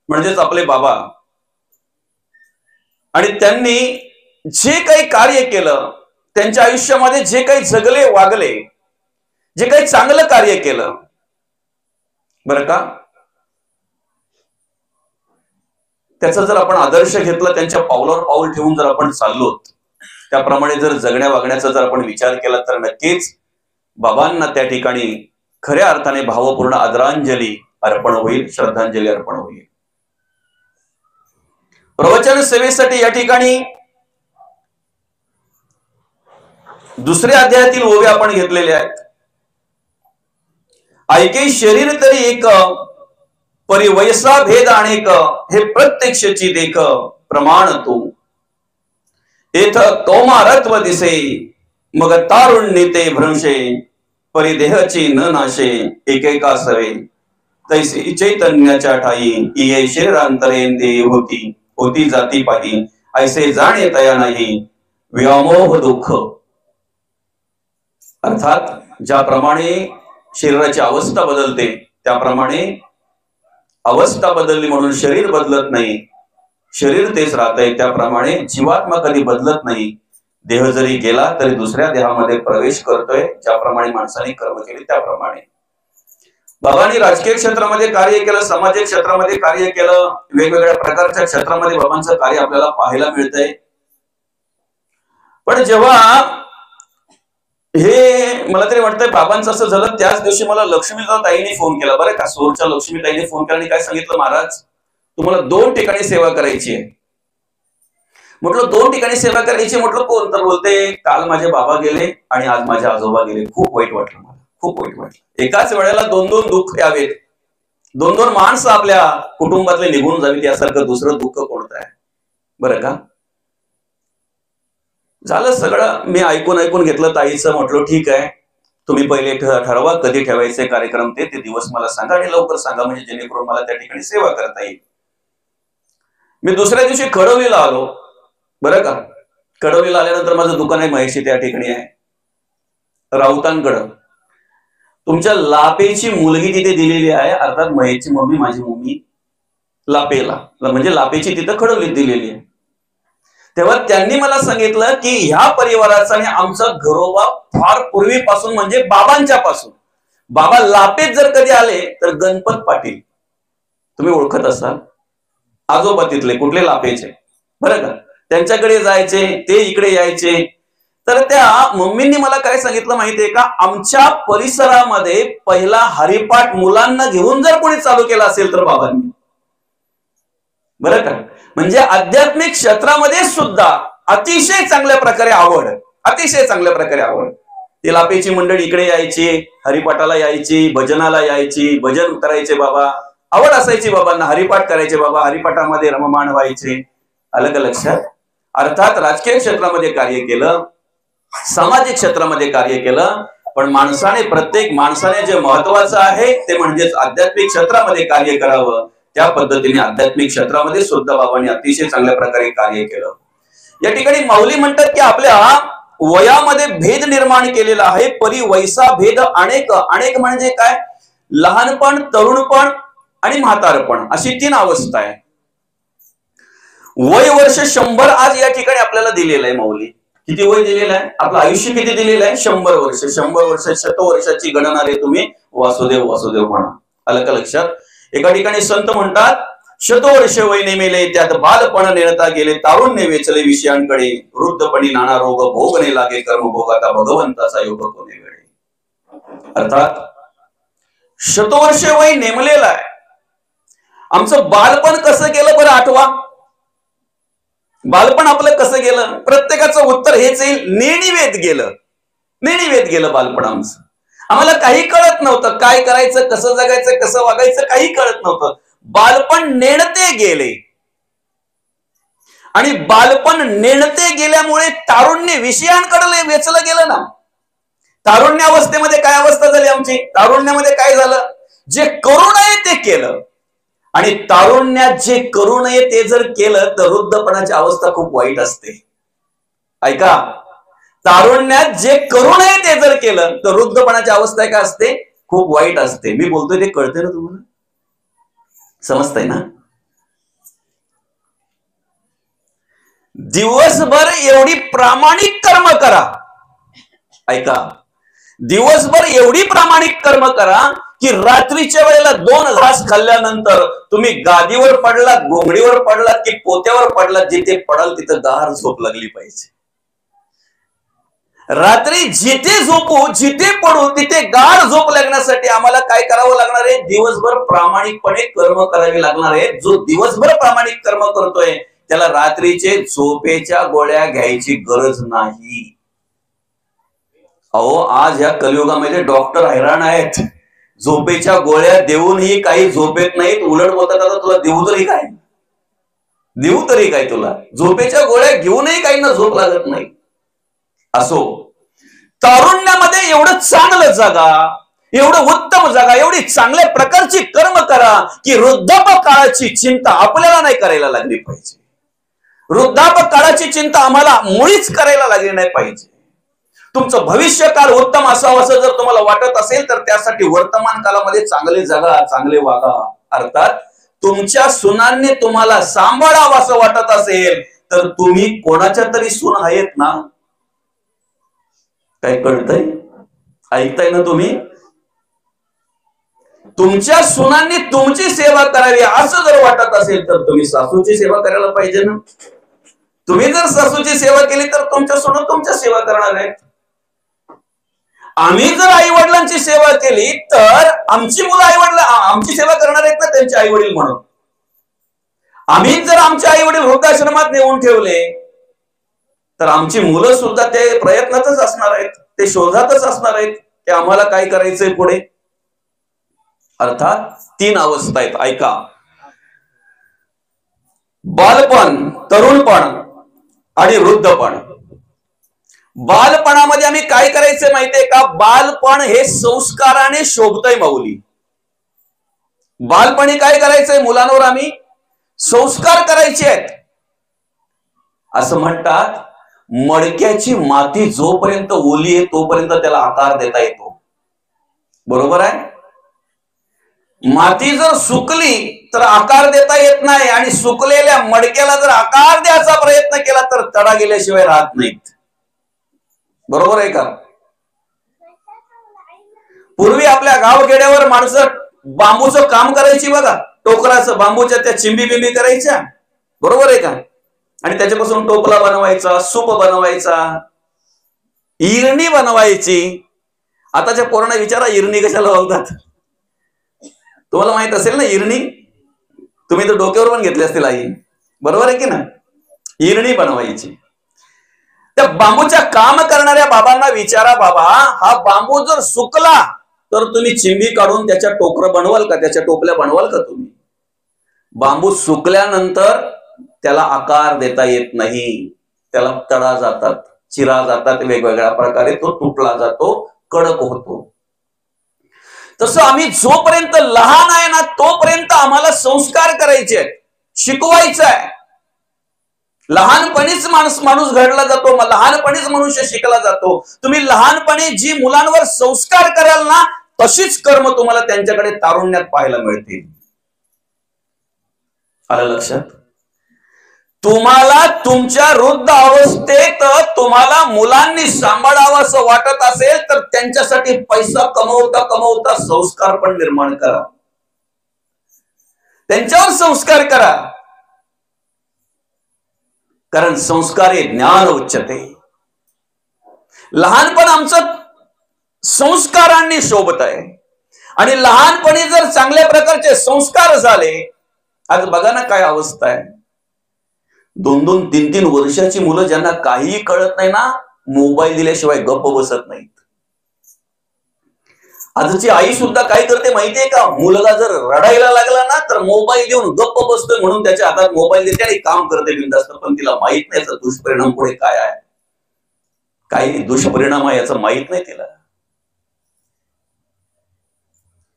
म्हणजेच आपले बाबा. आणि त्यांनी जे काही कार्य केलं, त्यांच्या आयुष्यामध्ये जे काही जगले वागले, जे काही चांगलं कार्य केलं बरं का, त्याचा जर आपण आदर्श घेतला, त्यांच्या पावलावर पाऊल ठेवून जर आपण चाललो, त्याप्रमाणे जर जगण्या वागण्याचा जर आपण विचार केला तर नक्कीच बाबांना त्या ठिकाणी खऱ्या अर्थाने भावपूर्ण आदरांजली अर्पण होईल, श्रद्धांजली अर्पण होईल. प्रवचन सेवेसाठी या ठिकाणी दुसऱ्या अध्यायातील ओवे आपण घेतलेले आहेत. ऐके शरीर तरी एक, परिवयसा भेद अनेक, हे प्रत्यक्षची देख प्रमाण तू. एथ कौमारत्व दिसे, मग तारुण्य ते भ्रंशे, परिदेहची न नाशे एकेका सवे. तैसी चैतन्याच्या ठाई ये शरीरांतरेंदे होती, होती जाती पाही, ऐसे जाणे तया नाही व्यामोह दुःख. अर्थात ज्याप्रमाणे शरीराची अवस्था बदलते, त्याप्रमाणे अवस्था बदलली म्हणून शरीर बदलत नाही, शरीर तेच राहतंय. त्याप्रमाणे जीवात्मा कधी बदलत नाही. देह जरी गेला तरी दुसऱ्या देहामध्ये प्रवेश करतोय. ज्याप्रमाणे माणसाने कर्म केले त्याप्रमाणे बाबांनी राजकीय क्षेत्रामध्ये कार्य केलं, सामाजिक क्षेत्रामध्ये कार्य केलं, वेगवेगळ्या प्रकारच्या क्षेत्रामध्ये बाबांचं कार्य आपल्याला पाहायला मिळतंय. पण जेव्हा हे मला तरी वाटतंय बाबांचं असं झालं, त्याच दिवशी मला लक्ष्मीचा ताईने फोन केला बरं का, सोरच्या लक्ष्मी ताईने फोन केला आणि काय सांगितलं, महाराज तुम्हाला 2 ठिकाणी सेवा करायची आहे. म्हटलं 2 ठिकाणी सेवा करायची, म्हटलं कोण, तर बोलते काल माझे बाबा गेले आणि आज माझे आजोबा गेले. खूप वाईट वाटलं मला, खूप वाईट वाटलं. एकाच वेळेला 2-2 दुःख यावेत, 2-2 माणसं आपल्या कुटुंबातले निघून जावीत, यासारखं दुसरं दुःख कोणतं आहे बरं का. झालं सगळं, मी ऐकून घेतलं ताईचं. म्हटलं ठीक आहे, तुम्ही पहिले ठरवा कधी ठेवायचे कार्यक्रम, ते दिवस मला सांगा आणि लवकर सांगा, म्हणजे जेणेकरून मला त्या ठिकाणी सेवा करता येईल. मी दुसऱ्या दिवशी कडवलीला आलो बरं का. कडवलीला आल्यानंतर माझं दुकान आहे महेशी, त्या ठिकाणी आहे राऊतांकडं. तुमच्या लापेची मुलगी तिथे दिलेली आहे, अर्थात महेशची मम्मी, माझी मम्मी लापेला, म्हणजे लापेची तिथं कडवलीत दिलेली आहे. तेव्हा त्यांनी मला सांगितलं की ह्या परिवाराचा आणि आमचा घरोबा फार पूर्वीपासून, म्हणजे बाबांच्या पासून, बाबा लापेत जर कधी आले तर गणपत पाटील तुम्ही ओळखत असाल, आजोबा तिथले कुठले लापेचे बरं का, त्यांच्याकडे जायचे, ते इकडे यायचे. तर त्या मम्मींनी मला काय सांगितलं माहितीये का, आमच्या परिसरामध्ये पहिला हरिपाठ मुलांना घेऊन जर कोणी चालू केला असेल तर बाबांनी, बरं का. म्हणजे आध्यात्मिक क्षेत्रामध्ये सुद्धा अतिशय चांगल्या प्रकारे आवड, अतिशय चांगल्या प्रकारे आवड. ती लापेची मंडळी इकडे यायची, हरिपाठाला यायची, भजनाला यायची, भजन करायचे बाबा, आवड असायची बाबांना, हरिपाठ करायचे बाबा, हरिपाठामध्ये रममाण व्हायचे. अलग लक्षात. अर्थात राजकीय क्षेत्रामध्ये कार्य केलं, सामाजिक क्षेत्रामध्ये कार्य केलं, पण माणसाने, प्रत्येक माणसाने जे महत्वाचं आहे ते म्हणजेच आध्यात्मिक क्षेत्रामध्ये कार्य करावं. त्या पद्धतीने आध्यात्मिक क्षेत्रामध्ये सुद्धा बाबांनी अतिशय चांगल्या प्रकारे कार्य केलं. या ठिकाणी माऊली म्हणतात की आपल्या वयामध्ये भेद निर्माण केलेला आहे, परिवयसा भेद अनेक. अनेक म्हणजे काय, लहानपण, तरुणपण आणि म्हातारपण, अशी 3 अवस्था आहे. वय वर्ष 100 आज या ठिकाणी आपल्याला दिलेलं आहे. माऊली किती वय दिलेलं आहे, आपलं आयुष्य किती दिलेलं आहे, 100 वर्ष. 100 वर्ष, शतवर्षाची गणना रे तुम्ही वासुदेव वासुदेव म्हणा. अलग लक्षात. एका ठिकाणी संत म्हणतात, शतवर्ष वय नेमेले, त्यात बालपण नेणता गेले, तारुण्य वेचले विषयांकडे, वृद्धपणी नाना रोग भोगणे लागे, कर्म भोगाता भगवंताचा योग कोणे वेळे. अर्थात शतवर्ष वय नेमलेलं आहे. आमचं बालपण कसं गेलं बरं आठवा. बालपण आपलं कसं गेलं, प्रत्येकाचं उत्तर हेच येईल, नेणिवेत गेलं. नेणिवेत गेलं बालपण आमचं. आम्हाला काही कळत नव्हतं, काय करायचं, कसं जगायचं, कसं वागायचं, काही कळत नव्हतं. बालपण नेणते गेले आणि बालपण नेणते गेल्यामुळे तारुण्य विषयांकडे वेचलं गेलं ना. तारुण्यावस्थेमध्ये काय अवस्था झाली आमची, तारुण्यामध्ये काय झालं, जे करू नये ते केलं. आणि तारुण्यात जे करू नये ते जर केलं तर वृद्धपणाची अवस्था खूप वाईट असते. ऐका, तारुण्यात जे करू नये ते जर केलं तर वृद्धपणाची अवस्था काय असते, खूप वाईट असते. मी बोलतोय ते कळते ना तुम्हाला, समजतंय ना? दिवसभर एवढी प्रामाणिक कर्म करा, ऐका, दिवसभर एवढी प्रामाणिक कर्म करा की रात्रीच्या वेळेला 2 घास खाल्ल्यानंतर तुम्ही गादीवर पडलात, घोंगडीवर पडलात की पोत्यावर पडलात, जिथे पडाल तिथं गार झोप लागली पाहिजे. रात्री जिथे झोपू, जिथे पडू तिथे गाढ झोप लागण्यासाठी आम्हाला काय करावं लागणार आहे, दिवसभर प्रामाणिकपणे कर्म करावे लागणार आहे. जो दिवसभर प्रामाणिक कर्म करतोय त्याला रात्रीचे झोपेच्या गोळ्या घ्यायची गरज नाही. अहो, आज या कलियुगामध्ये डॉक्टर हैराण आहेत. झोपेच्या गोळ्या देऊनही काही झोपेत नाहीत, उलट बोलतात आता तुला देऊ तरी काय, देऊ तरी काय, तुला झोपेच्या गोळ्या घेऊनही काहींना झोप लागत नाही. असो, तारुण्यामध्ये एवढं चांगलं जगा, एवढं उत्तम जगा, एवढी चांगल्या प्रकारची कर्म करा की वृद्धापकाळाची चिंता आपल्याला नाही करायला लागली पाहिजे. वृद्धापकाळाची चिंता आम्हाला मुळीच करायला लागली नाही पाहिजे. तुमचं भविष्यकाळ उत्तम असावं असं जर तुम्हाला वाटत असेल तर त्यासाठी वर्तमान काळामध्ये चांगले जगा, चांगले वागा. अर्थात तुमच्या सुनांनी तुम्हाला सांभाळावं असं वाटत असेल तर तुम्ही कोणाच्या तरी सून आहेत ना, काय कळतंय, ऐकताय ना तुम्ही? तुमच्या सुनांनी तुमची सेवा करावी असं जर वाटत असेल तर तुम्ही सासूची सेवा करायला पाहिजे ना. तुम्ही जर सासूची सेवा केली तर तुमच्या सुना तुमच्या सेवा करणार आहेत. आम्ही जर आई वडिलांची सेवा केली तर आमची मुलं आई वडील आमची सेवा करणार आहेत ना, त्यांचे आई वडील म्हणून. आम्ही जर आमचे आई वडील वृद्धाश्रमात नेऊन ठेवले तर आमची मुलं सुद्धा ते प्रयत्नातच असणार आहेत, ते शोधातच असणार आहेत की आम्हाला काय करायचंय पुढे. अर्थात 3 अवस्था आहेत, ऐका. बालपण, तरुणपण आणि वृद्धपण. बालपणामध्ये आम्ही काय करायचं माहितीये का, बालपण हे संस्काराने शोभतय माऊली. बालपणी काय करायचंय, मुलांवर आम्ही संस्कार करायचे आहेत. असं म्हणतात, मडक्याची माती जोपर्यंत ओली आहे तोपर्यंत त्याला आकार देता येतो. बरोबर आहे? माती जर सुकली तर आकार देता येत नाही, आणि सुकलेल्या मडक्याला जर आकार द्यायचा प्रयत्न केला तर तडा गेल्याशिवाय राहत नाहीत. बरोबर आहे का? पूर्वी आपल्या गावखेड्यावर माणसं बांबूचं काम करायची बघा, टोकराचं, बांबूच्या त्या चिंबी बिंबी करायच्या. बरोबर आहे का? आणि त्याच्यापासून टोपला बनवायचा, सूप बनवायचा, इरणी बनवायची. आताच्या पोरांना विचारा इरणी कशाला बोलतात. तुम्हाला माहित असेल ना इरणी, तुम्ही तर डोक्यावर पण घेतली असतील आई. बरोबर आहे की ना? इरणी बनवायची. त्या बांबूच्या काम करणाऱ्या बाबांना विचारा, बाबा हा बांबू जर सुकला तर तुम्ही चिंबी काढून त्याच्या टोकरं बनवाल का, त्याच्या टोपल्या बनवाल का तुम्ही? बांबू सुकल्यानंतर त्याला आकार देता येत नाही, त्याला तडा जातात, चिरा जातात, वेगवेगळ्या प्रकारे तो तुटला जातो, कडक होतो. तसं आम्ही जोपर्यंत लहान आहे ना तोपर्यंत आम्हाला संस्कार करायचे आहेत, शिकवायचं आहे. लहानपणीच माणूस घडला जातो, लहानपणीच मनुष्य शिकला जातो. तुम्ही लहानपणी जी मुलांवर संस्कार कराल ना तशीच कर्म तुम्हाला त्यांच्याकडे तारुण्यात पाहायला मिळतील. आलं लक्षात? तुम्हाला तुमच्या वृद्ध अवस्थेत तुम्हाला मुलांनी सांभाळावं असं वाटत असेल तर त्यांच्यासाठी पैसा कमवता कमवता संस्कार पण निर्माण करा, त्यांच्यावर संस्कार करा. कारण संस्कारे ज्ञान उच्चते. लहानपण आमचं संस्कारांनी शोभत आहे, आणि लहानपणी जर चांगल्या प्रकारचे संस्कार झाले, आज बघा ना काय अवस्था आहे. 2-2, 3-3 वर्षाची मुलं ज्यांना काहीही कळत नाही ना, मोबाईल दिल्याशिवाय गप्प बसत नाहीत. आजची आई सुद्धा काय करते माहितीये का, मुलगा जर रडायला लागला ना तर मोबाईल देऊन गप्प बसतोय म्हणून त्याच्या हातात मोबाईल देते आणि काम करते बिनधास्त. पण तिला माहित नाही याचा दुष्परिणाम पुढे काय आहे, काही दुष्परिणाम आहे याचं माहित नाही तिला.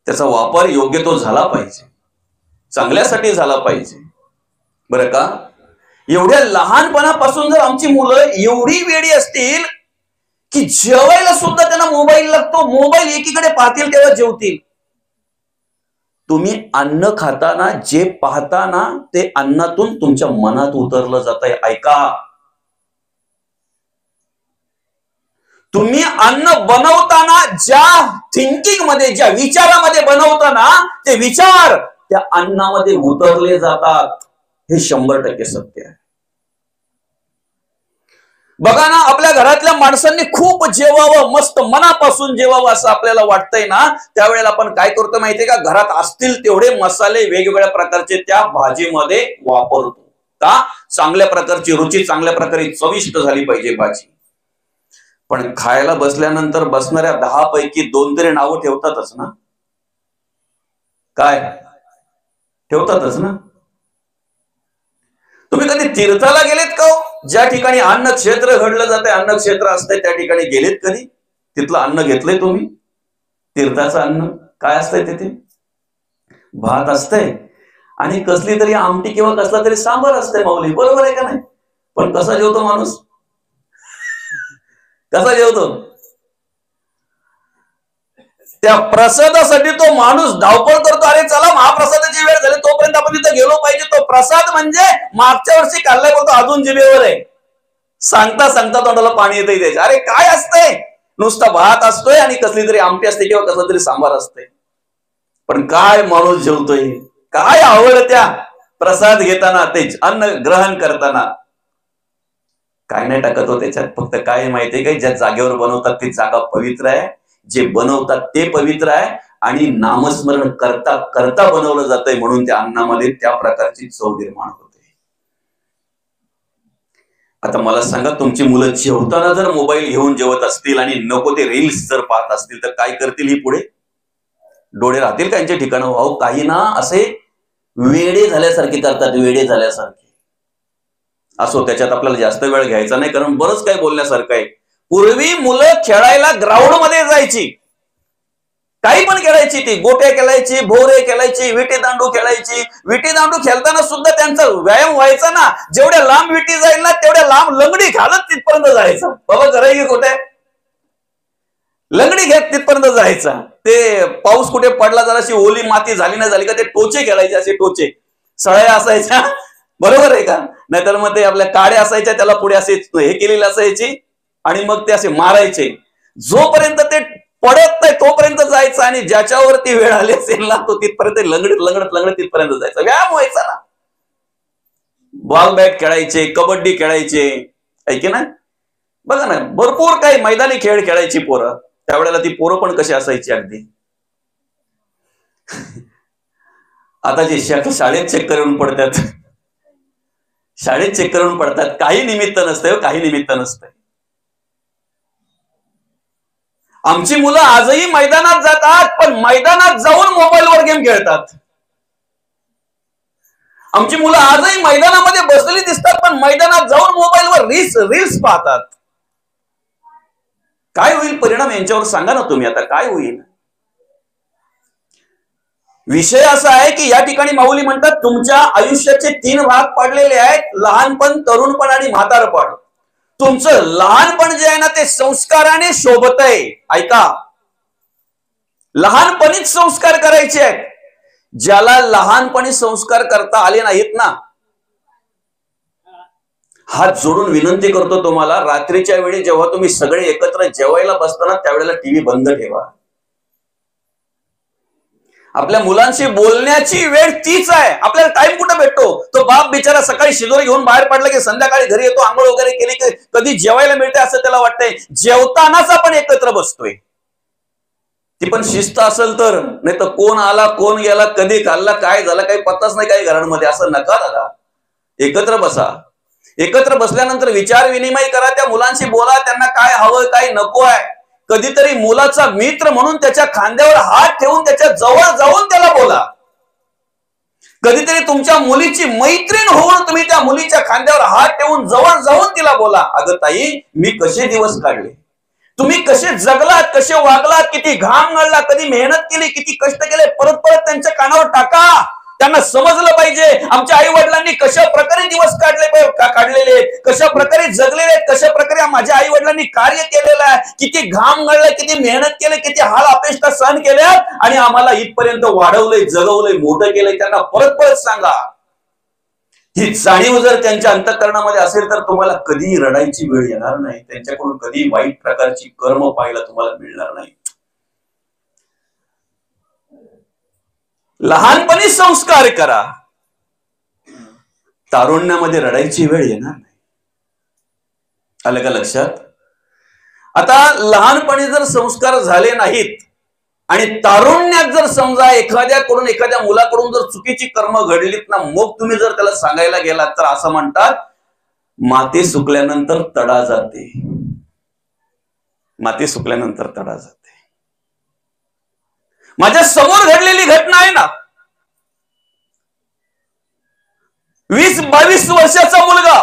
त्याचा वापर योग्य तो झाला पाहिजे, चांगल्यासाठी झाला पाहिजे, बरं का? एवढ्या लहानपणापासून जर आमची मुलं एवढी वेडी असतील की जेवायला सुद्धा त्यांना मोबाईल लागतो. मोबाईल एकीकडे पाहतील तेव्हा जेवतील. तुम्ही अन्न खाताना जे पाहताना ते अन्नातून तुमच्या मनात उतरलं जात आहे. ऐका, तुम्ही अन्न बनवताना ज्या थिंकिंग मध्ये, ज्या विचारामध्ये बनवताना ते विचार त्या अन्नामध्ये उतरले जातात. हे 100% सत्य आहे. बघा ना, आपल्या घरातल्या माणसांनी खूप जेवावं, मस्त मनापासून जेवावं असं आपल्याला वाटतंय ना, त्यावेळेला आपण काय करतो माहितीये का? घरात असतील तेवढे मसाले वेगवेगळ्या प्रकारचे त्या भाजीमध्ये वापरतो. का? चांगल्या प्रकारची रुची, चांगल्या प्रकारे चविष्ट झाली पाहिजे भाजी. पण खायला बसल्यानंतर बसणाऱ्या 10 पैकी 2 तरी नावं ठेवतातच ना. काय ठेवतातच ना. तुम्ही कधी तीर्थाला गेलेत का? ज्या ठिकाणी अन्न क्षेत्र घडलं जाते, अन्न क्षेत्र असतंय, त्या ठिकाणी गेलेत कधी? तिथलं अन्न घेतलंय तुम्ही? तीर्थाचं अन्न काय असतंय तिथे? भात असतंय आणि कसली तरी आमटी किंवा कसला तरी सांबार असतंय माऊली, बरोबर आहे का नाही? पण कसा जेवतो माणूस? कसा जेवतो? त्या प्रसादासाठी तो माणूस धावपळ करतो. अरे चला, महाप्रसादाची वेळ झाली, तोपर्यंत आपण तिथे गेलो पाहिजे. तो प्रसाद म्हणजे मागच्या वर्षी खाल्लाय पण तो अजून जिभेवर आहे. सांगता सांगता तोंडाला पाणी येतंय त्याच्या. अरे काय असतंय? नुसता भात असतोय आणि कसली तरी आमटी असते किंवा कसला तरी सांबार असतंय. पण काय माणूस जेवतोय, काय आवड त्या प्रसाद घेताना, ते अन्न ग्रहण करताना. काय नाही टाकत हो त्याच्यात. फक्त काय माहितीये का? ज्या जागेवर बनवतात ती जागा पवित्र आहे, जे बनवतात ते पवित्र आहे आणि नामस्मरण करता करता बनवलं जातंय म्हणून त्या अन्नामध्ये त्या प्रकारची चव निर्माण होते. आता मला सांगा, तुमची मुलं जेवताना जर मोबाईल घेऊन जेवत असतील आणि नको ते रील्स जर पाहत असतील तर काय करतील? ही पुढे डोळे राहतील का यांच्या ठिकाणं? अहो, काही ना असे वेडे झाल्यासारखे करतात, वेडे झाल्यासारखे. असो, त्याच्यात आपल्याला जास्त वेळ घ्यायचा नाही, कारण बरंच काय बोलण्यासारखं आहे. पूर्वी मुलं खेळायला ग्राउंड मध्ये जायची, काही पण खेळायची. ती गोट्या खेळायची, भोरे खेळायची, विटी दांडू खेळायची. विटी दांडू खेळताना सुद्धा त्यांचा व्यायाम व्हायचा ना. जेवढ्या लांब विटी जाईल ना तेवढ्या लांब लंगडी घालत तिथपर्यंत जायचा. बाबा खरं की खोटं? लंगडी घेत तिथपर्यंत जायचा. ते पाऊस कुठे पडला, जराशी ओली माती झाली ना झाली का ते टोचे खेळायचे. असे टोचे सळ्या असायच्या, बरोबर आहे का? नाहीतर मग ते आपल्या काड्या असायच्या, त्याला पुढे असे हे केलेले असायची आणि मग ते असे मारायचे. जोपर्यंत ते पडत नाही तोपर्यंत जायचं आणि ज्याच्यावरती वेळ आली असेल ना तो तिथपर्यंत लंगडत लंगडत लंगडत तिथपर्यंत जायचा. व्यायाम व्हायचा ना. बॉल बॅट खेळायचे, कबड्डी खेळायचे, ऐके ना. बघा ना, भरपूर काही मैदानी खेळ खेळायची पोरं. त्यावेळेला ती पोरं पण कशी असायची अगदी. आता जे शाळेत चक्कर येऊन पडतात, शाळेत चक्कर येऊन पडतात, काही निमित्त नसतंय, काही निमित्त नसतंय. आमची मुलं आजही मैदानात जातात, पण मैदानात जाऊन मोबाईलवर गेम खेळतात. आमची मुलं आजही मैदानामध्ये बसलेली दिसतात, पण मैदानात जाऊन मोबाईलवर रील्स पाहतात. काय होईल परिणाम यांच्यावर सांगा ना तुम्ही. आता काय होईल? विषय असा आहे की या ठिकाणी माऊली म्हणतात, तुमच्या आयुष्याचे 3 भाग पडलेले आहेत: लहानपण, तरुणपण आणि म्हातारपण. तुमचं लहानपण जे आहे ना ते संस्काराने शोभतय. ऐका, लहानपणीच संस्कार करायचे आहेत. ज्याला लहानपणी संस्कार करता आले नाहीत ना, हात जोडून विनंती करतो तुम्हाला, रात्रीच्या वेळी जेव्हा तुम्ही सगळे एकत्र जेवायला बसताना त्यावेळेला टीव्ही बंद ठेवा. आपल्या मुलांशी बोलण्याची वेळ तीच आहे. आपल्याला टाइम कुठे भेटतो? तो बाप बिचारा सकाळी शिदोरी घेऊन बाहेर पडला की संध्याकाळी घरी येतो, आंघोळ वगैरे केली की कधी जेवायला मिळते असं त्याला वाटतंय. जेवतानाच आपण एकत्र बसतोय. ती पण शिस्त असेल तर, नाही तर कोण आला कोण गेला, कधी खाल्ला काय झालं काही पत्ताच नाही काही घरांमध्ये. असं नका दादा, एकत्र बसा. एकत्र बसल्यानंतर विचार विनिमय करा, त्या मुलांशी बोला, त्यांना काय हवं काय नको आहे. कधीतरी मुलाचा मित्र म्हणून त्याच्या खांद्यावर हात ठेवून त्याच्या जवळ जाऊन त्याला बोला. कधीतरी तुमच्या मुलीची मैत्रीण होऊन तुम्ही त्या मुलीच्या खांद्यावर हात ठेवून जवळ जाऊन तिला बोला, अगं ताई मी कसे दिवस काढले, तुम्ही कसे जगलात, कसे वागलात, किती घाम गळला, कधी मेहनत केली, किती कष्ट केले, परत परत त्यांच्या कानावर टाका. त्यांना समजलं पाहिजे आमच्या आई वडिलांनी कशा प्रकारे दिवस काढलेले आहेत, कशा प्रकारे जगलेले आहेत, कशा प्रकारे माझ्या आई वडिलांनी कार्य केलेलं आहे, किती घाम गळलाय, किती मेहनत केली, किती हाल अपेष्टा सहन केल्या आणि आम्हाला इथपर्यंत वाढवलंय, जगवलंय, मोठं केलंय. त्यांना परत परत सांगा. ही जाणीव जर त्यांच्या अंतःकरणामध्ये असेल तर तुम्हाला कधी रडायची वेळ येणार नाही, त्यांच्याकडून कधी वाईट प्रकारची कर्म पाहायला तुम्हाला मिळणार नाही. लहानपणी संस्कार करा, तारुण्यामध्ये रडायची वेळ येणार नाही. आलं का लक्षात? आता लहानपणी जर संस्कार झाले नाहीत आणि तारुण्यात जर समजा एखाद्याकडून, एखाद्या मुलाकडून जर चुकीची कर्म घडलीत ना, मग तुम्ही जर त्याला सांगायला गेलात तर असं म्हणतात, माती सुकल्यानंतर तडा जाते. माती सुकल्यानंतर तडा जाते. माझ्या समोर घडलेली घटना आहे ना, 20-22 वर्षाचा मुलगा,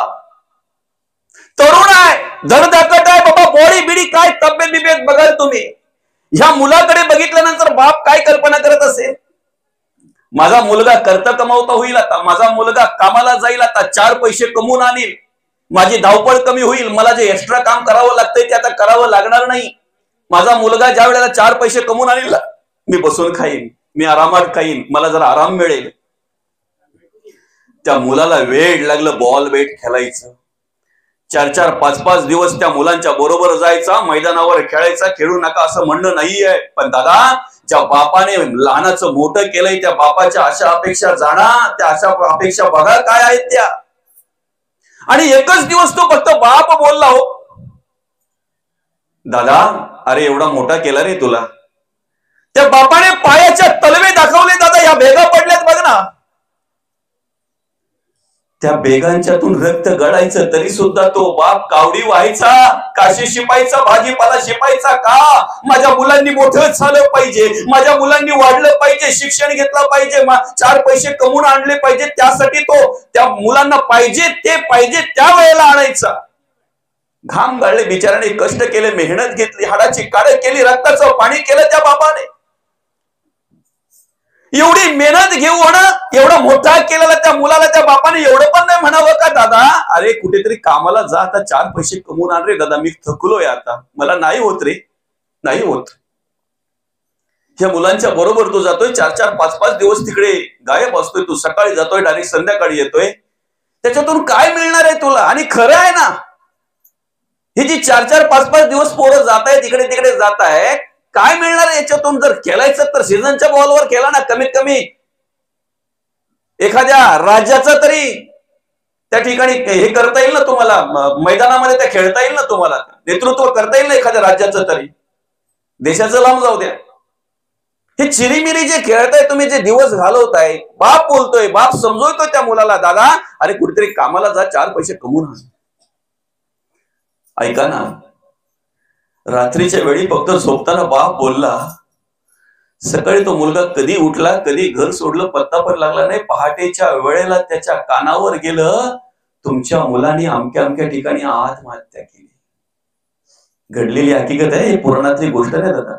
तरुण आहे, धडधाकट आहे बाबा, बॉडी बिडी काय तब्येत बिबेत बघाल तुम्ही. ह्या मुलाकडे बघितल्यानंतर बाप काय कल्पना करत असेल, माझा मुलगा करता कमावता होईल, आता माझा मुलगा कामाला जाईल, आता 4 पैसे कमवून आणील, माझी धावपळ कमी होईल, मला जे एक्स्ट्रा काम करावं लागतंय ते आता करावं लागणार नाही. माझा मुलगा ज्या वेळेला 4 पैसे कमवून आणील, मी बसून खाईन, मी आरामात खाईन, मला जरा आराम मिळेल. त्या मुलाला वेळ लागलं बॉल बेट खेळायचं. 4-4, 5-5 दिवस त्या मुलांच्या बरोबर जायचा, मैदानावर खेळायचा. खेळू नका असं म्हणणं नाहीये, पण दादा, ज्या बापाने लहानाचं मोठं केलंय त्या बापाच्या अशा अपेक्षा जाणा, त्या अशा अपेक्षा बघा काय आहेत त्या. आणि एकच दिवस तो फक्त बाप बोलला, हो दादा, अरे एवढा मोठा केला रे तुला. त्या बापाने पायाच्या तलवे दाखवले, दादा या भेगा पडल्यात बघ ना. त्या बेगांच्यातून रक्त गळायचं तरी सुद्धा तो बाप कावडी व्हायचा, काशी शिपायचा, भाजीपाला शिपायचा. का? माझ्या मुलांनी मोठं झालं पाहिजे, माझ्या मुलांनी वाढलं पाहिजे, शिक्षण घेतलं पाहिजे, 4 पैसे कमवून आणले पाहिजे. त्यासाठी तो त्या मुलांना पाहिजे ते पाहिजे त्या वेळेला आणायचा. घाम गाळले बिचाराने, कष्ट केले, मेहनत घेतली, हाडाची काढ केली, रक्ताचं पाणी केलं त्या बापाने. एवढी मेहनत घेऊन एवढा मोठा केलेला त्या मुलाला त्या बापाने एवढं पण नाही म्हणावं का, दादा अरे कुठेतरी कामाला जा, आता 4 पैसे कमवून आण रे दादा, मी थकलोय आता, मला नाही होत रे, नाही होत. ह्या मुलांच्या बरोबर तू जातोय, 4-4, 5-5 दिवस तिकडे गायब असतोय, तू सकाळी जातोय डायरेक्ट संध्याकाळी येतोय, त्याच्यातून काय मिळणार आहे तुला? आणि खरं आहे ना, ही जी 4-4, 5-5 दिवस पोरं जात आहेत, इकडे तिकडे जात आहे, काय मिळणार आहे याच्यातून? जर खेळायचं तर सीझनच्या बॉलवर खेळा ना, कमीत कमी एखाद्या राज्याचा तरी त्या ठिकाणी हे करता येईल ना तुम्हाला, मैदानामध्ये त्या खेळता येईल ना तुम्हाला, नेतृत्व करता येईल ना एखाद्या राज्याचं तरी, देशाचं लांब जाऊ द्या. हे चिरीमिरी जे खेळताय तुम्ही, जे दिवस घालवताय, बाप बोलतोय, बाप समजवतोय त्या मुलाला, दादा अरे कुठेतरी कामाला जा, 4 पैसे कमवून आण. ऐका ना, रात्रीच्या वेळी फक्त झोपताना बाप बोलला, सकाळी तो मुलगा कधी उठला, कधी घर सोडलं, पत्ता पण लागला नाही. पहाटेच्या वेळेला त्याच्या कानावर गेलं, तुमच्या मुलांनी अमक्या अमक्या ठिकाणी आत्महत्या केली. घडलेली हकीकत आहे, पुराणातली गोष्ट नाही दादा,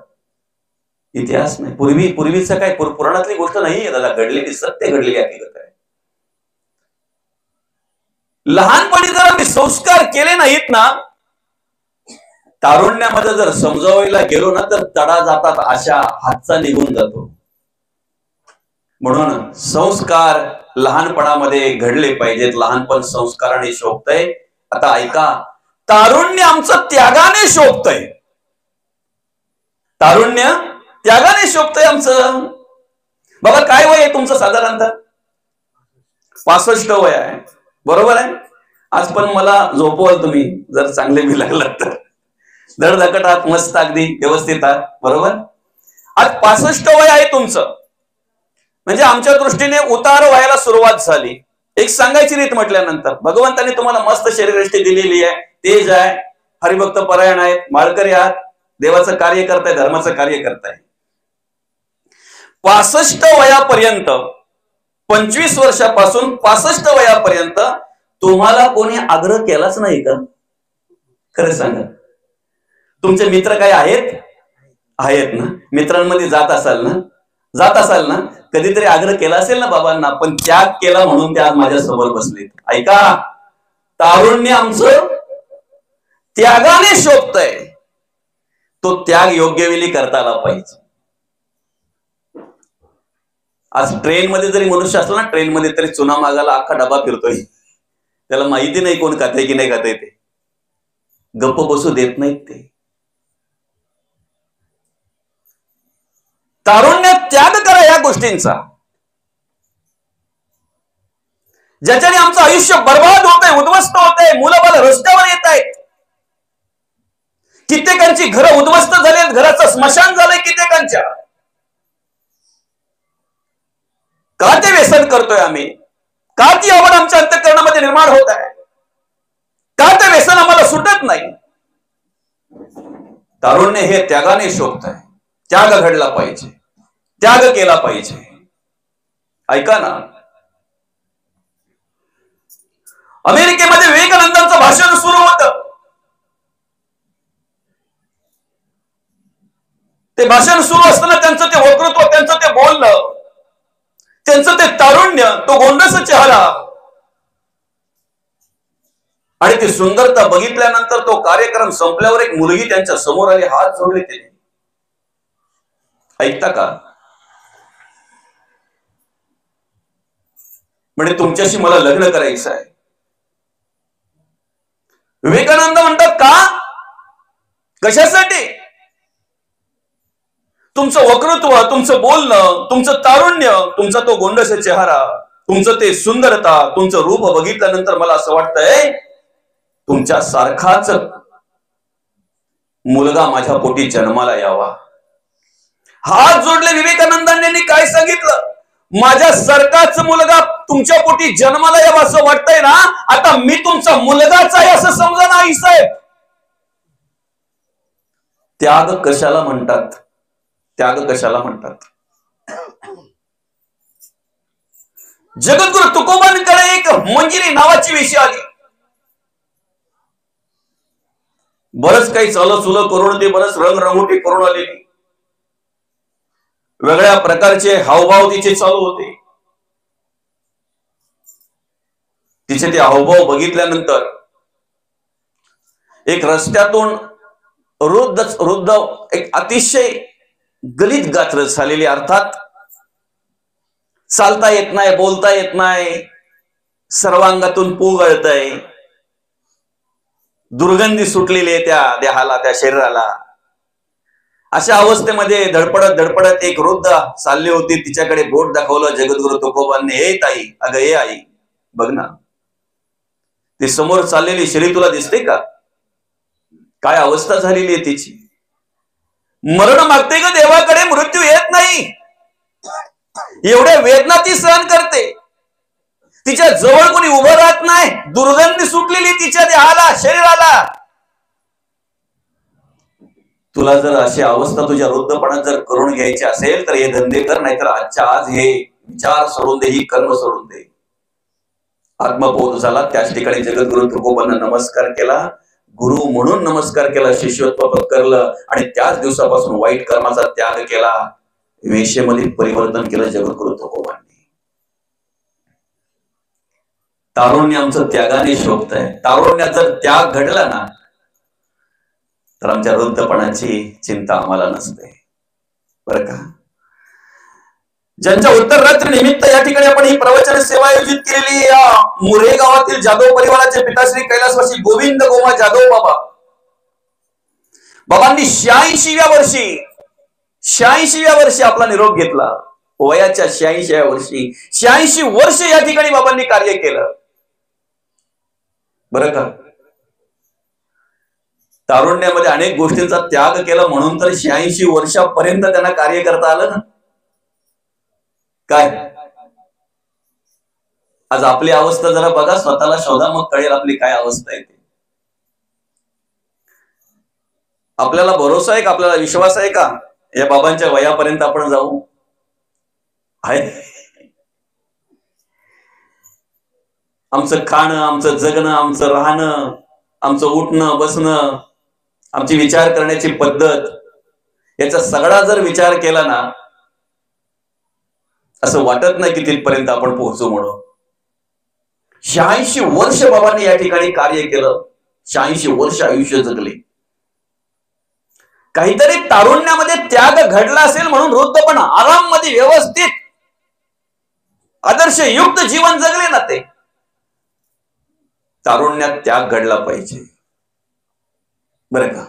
इतिहास नाही, पूर्वीचं काय पुराणातली गोष्ट नाहीये दादा, घडलेली सत्य, घडलेली हकीकत आहे. लहानपणी जर आम्ही संस्कार केले नाहीत ना, तारुण्यामध्ये जर समजावायला गेलो ना तर तडा जातात, अशा हातचा निघून जातो. म्हणून संस्कार लहानपणामध्ये घडले पाहिजेत, लहानपण संस्काराने शोभतय. आता ऐका, तारुण्य आमचं त्यागाने शोभतय, तारुण्य त्यागाने शोभतय आमचं. बाबा काय वय आहे तुमचं? साधारणतः 65 वय आहे, बरोबर आहे. आज पण मला झोपवाल तुम्ही जर चांगले मी लागला तर, धडधाकट आहात, मस्त अगदी व्यवस्थित आहात, बरोबर. आज 65 वय आहे तुमचं, म्हणजे आमच्या दृष्टीने उतार व्हायला सुरुवात झाली. एक सांगायची रीत म्हटल्यानंतर, भगवंतांनी तुम्हाला मस्त शरीरयष्टी दिलेली आहे, तेज आहे, हरिभक्त परायण आहेत, माळकरी आहात, देवाचं कार्य करताय, धर्माचं कार्य करताय. 65 वयापर्यंत, 25 वर्षापासून 65 वयापर्यंत तुम्हाला कोणी आग्रह केलाच नाही का? खरं सांगा. तुमचे मित्र काय आहेत? आहेत ना, मित्रांमध्ये जात असाल ना, जात असाल ना, कधीतरी आग्रह केला असेल ना बाबांना, पण त्याग केला म्हणून ते आज माझ्या समोर बसले. ऐका, तारुण्य आमचं त्यागाने शोभतय. तो त्याग योग्य वेळी करता आला पाहिजे. आज ट्रेनमध्ये जरी मनुष्य असला ना, ट्रेनमध्ये तरी चुना मागायला अख्खा डबा फिरतोय. त्याला माहिती नाही कोण खाते की नाही खाते, ते गप्प बसू देत नाहीत ते. तारुण्यात त्याग करा या गोष्टींचा, ज्याच्याने आमचं आयुष्य बर्बाद होतंय, उद्ध्वस्त होतंय, मुलं बाळ रस्त्यावर येत आहेत. कित्येकांची घरं उद्ध्वस्त झाली, घराचं स्मशान झालंय कित्येकांच्या. का ते व्यसन करतोय आम्ही? का ती आवड आमच्या अंतःकरणामध्ये निर्माण होत आहे? का ते व्यसन आम्हाला सुटत नाही? तारुण्य हे त्यागाने शोभत आहे. त्याग घडला पाहिजे, त्याग केला पाहिजे. ऐका ना, अमेरिकेमध्ये विवेकानंदांचं भाषण सुरू होतं. ते भाषण सुरू असताना त्यांचं ते वक्तृत्व, त्यांचं ते बोलणं, त्यांचं ते तारुण्य, तो गोंडस चेहरा आणि ती सुंदरता बघितल्यानंतर तो कार्यक्रम संपल्यावर एक मुलगी त्यांच्या समोर आली, हात जोडले तिने. ऐकता का? म्हणजे तुमच्याशी मला लग्न करायचं आहे. विवेकानंद म्हणतात का? कशासाठी? तुमचं वक्तृत्व, तुमचं बोलणं, तुमचं तारुण्य, तुमचा तो गोंडस चेहरा, तुमचं ते सुंदरता, तुमचं रूप बघितल्यानंतर मला असं वाटतंय तुमच्या सारखाच मुलगा माझ्या पोटी जन्माला यावा. हात जोडले विवेकानंदांनी काय सांगितलं? माझ्या सारखाच मुलगा तुमच्या पोटी जन्माला यावा असं वाटतंय ना, आता मी तुमचा मुलगाच आहे असं समजा ना आई साहेब. त्याग कशाला म्हणतात? त्याग कशाला म्हणतात? जगद्गुरु तुकोबांकडे एक मंजिरी नावाची वेशी आली. बरंच काही चालं चुलं करून, ते बरंच रंगरंगोटी करून आलेली, वेगळ्या प्रकारचे हावभाव तिचे चालू होते. तिचे ते हावभाव बघितल्यानंतर एक रस्त्यातून वृद्ध एक अतिशय गलित गात्र झालेली, अर्थात चालता येत नाही, बोलता येत नाही, सर्वांगातून पू गळतय, दुर्गंधी सुटलेली आहे त्या देहाला, त्या शरीराला. अशा अवस्थेमध्ये धडपडत धडपडत एक वृद्ध चालली होती. तिच्याकडे बोट दाखवलं जगद्गुरु तुकोबांनी. हे ताई, अगं हे आई, बघ ना, ती समोर चाललेली शरीर तुला दिसते का? काय अवस्था झालेली आहे तिची. मरण मागते ग देवाकडे, मृत्यू येत नाही. एवढ्या वेदना ती सहन करते. तिच्या जवळ कोणी उभं राहत नाही, दुर्गंधी सुटलेली तिच्या देहाला, शरीराला. तुला जर अशी अवस्था तुझ्या वृद्धपणात जर करून घ्यायची असेल तर हे धंदे कर, नाहीतर आजच्या आज हे विचार सोडून दे, ही कर्म सोडून दे. आत्मबोध झाला. त्याच ठिकाणी जगद्गुरु तुकोबांना नमस्कार केला, गुरु म्हणून नमस्कार केला, शिष्यत्व पत्करलं आणि त्याच दिवसापासून वाईट कर्माचा त्याग केला, वेशेमध्ये परिवर्तन केलं जगद्गुरु तुकोबांनी. तारुण्य आमचं त्यागाने शोभत आहे. तारुण्यात जर त्याग घडला ना तर आमच्या वृद्धपणाची चिंता आम्हाला नसते, बरं का. ज्यांच्या उत्तररात्री निमित्त या ठिकाणी आपण ही प्रवचन सेवा आयोजित केलेली, या मुरे गावातील जाधव परिवाराचे पिताश्री कैलासवासी गोविंद गोमा जाधव बाबांनी 86व्या वर्षी आपला निरोप घेतला. वयाच्या 86व्या वर्षी, 86 वर्ष या ठिकाणी बाबांनी कार्य केलं, बरं का. तारुण्यामध्ये अनेक गोष्टींचा त्याग केला म्हणून तर 86 वर्षापर्यंत त्यांना कार्य करता आलं ना. काय आज आपली अवस्था जरा बघा, स्वतःला शोधा, मग कळेल आपली काय अवस्था आहे ते. आपल्याला भरोसा आहे का? आपल्याला विश्वास आहे का या बाबांच्या वयापर्यंत आपण जाऊ? आहे? आमचं खाणं, आमचं जगणं, आमचं राहणं, आमचं उठणं बसणं, आमची विचार करण्याची पद्धत, याचा सगळा जर विचार केला ना असं वाटत नाही की तिथपर्यंत आपण पोहोचू म्हणून. 86 वर्ष बाबांनी या ठिकाणी कार्य केलं. 86 वर्ष आयुष्य जगले. काहीतरी तारुण्यामध्ये त्याग घडला असेल म्हणून वृद्धपणा आराम मध्ये व्यवस्थित आदर्श युक्त जीवन जगले ना ते. तारुण्यात त्याग घडला पाहिजे बरं का.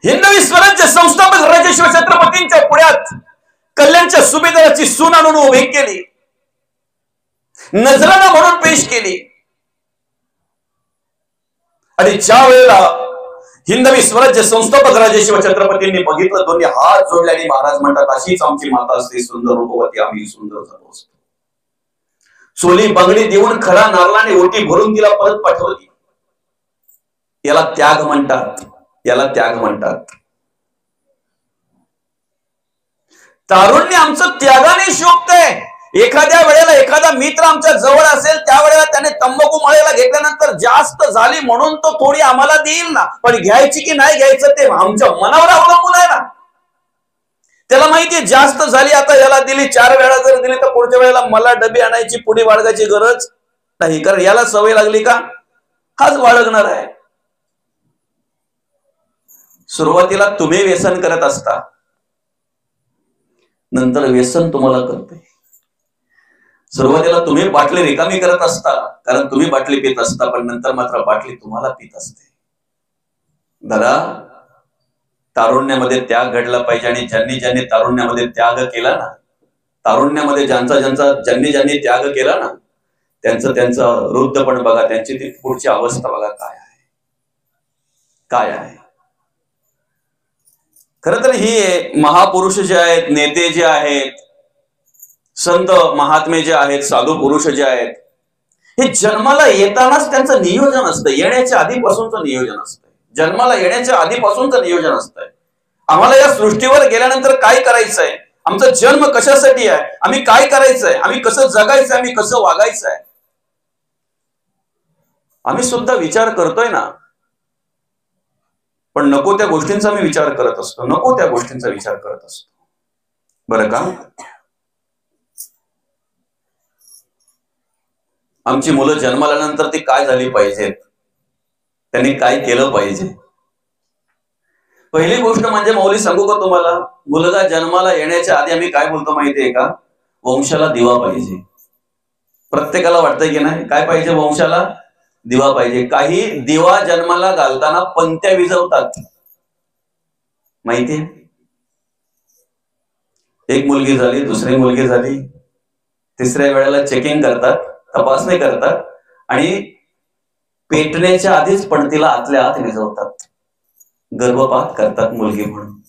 हिंदवी स्वराज्य संस्थापक राजेश्वर छत्रपतींच्या पुढ्यात कल्याणच्या सुभेदाराची सून आणून उभी केली, नजराणा म्हणून पेश केली. आणि ज्या वेळेला हिंदवी स्वराज्य संस्थापक राजेश्वर छत्रपतींनी बघितलं, दोन्ही हात जोडल्याने महाराज म्हणतात, अशीच आमची माता असते सुंदर रूपवती, आम्ही सुंदर झालो असतो. चोली बंगडी देऊन खरा नारळाने ओटी भरून तिला परत पाठवली. याला त्याग म्हणतात, याला त्याग म्हणतात. तारुण्य आमचं त्यागाने शोभतंय. एखाद्या वेळेला एखादा मित्र आमच्या जवळ असेल, त्यावेळेला त्याने तंबाखू मळायला घेतल्यानंतर जास्त झाली म्हणून तो थोडी आम्हाला देईल ना, पण घ्यायची की नाही घ्यायचं ते आमच्या मनावर अवलंबून आहे ना. त्याला माहितीये जास्त झाली, आता याला दिली, 4 वेळा जर दिली तर पुढच्या वेळेला मला डबी आणायची पुढे बाळगायची गरज नाही, कारण याला सवय लागली का हाच बाळगणार आहे. सुरुवातीला तुम्ही व्यसन करत असता, नंतर व्यसन तुम्हाला करते. सुरुवातीला तुम्ही बाटली रिकामी करत असता, कारण तुम्ही बाटली पित असता, पण नंतर मात्र बाटली तुम्हाला पित असते. दादा, तारुण्यामध्ये त्याग घडला पाहिजे. आणि ज्यांनी ज्यांनी तारुण्यामध्ये त्याग केला ना, तारुण्यामध्ये ज्यांनी त्याग केला ना, त्यांचं वृद्धपण बघा, त्यांची ती पुढची अवस्था बघा काय आहे, काय आहे. खर तर ही महापुरुष जे आहेत, नेते जे आहेत, संत महात्मे जे आहेत, साधू पुरुष जे आहेत, हे जन्माला येतानाच त्यांचं नियोजन असतं. येण्याच्या आधीपासूनचं नियोजन असतं. जन्माला येण्याच्या आधीपासूनचं नियोजन असतंय. आम्हाला या सृष्टीवर गेल्यानंतर काय करायचंय, आमचा जन्म कशासाठी आहे, आम्ही काय करायचंय, आम्ही कसं जगायचंय, आम्ही कसं वागायचंय, आम्ही सुद्धा विचार करतोय ना. पण नको त्या गोष्टींचा मी विचार करत असतो, नको त्या गोष्टींचा विचार करत असतो बरं का. आमची मुलं जन्माला आल्यानंतर ती काय झाली पाहिजेत, त्यांनी काय केलं पाहिजे. पहिली गोष्ट म्हणजे मौली सांगू का तुम्हाला, मुलगा जन्माला येण्याच्या आधी आम्ही काय बोलतो माहितीये का, वंशाला दिवा पाहिजे. प्रत्येकाला वाटतंय की नाही, काय पाहिजे, वंशाला दिवा पाहिजे. काही दिवा जन्माला घालताना पंत्या विजवतात माहितीये. एक मुलगी झाली, दुसरी मुलगी झाली, तिसऱ्या वेळेला चेकिंग करतात, तपासणी करतात आणि पेटण्याच्या आधीच पणतीला आतल्या आत विजवतात, गर्भपात करतात मुलगी म्हणून.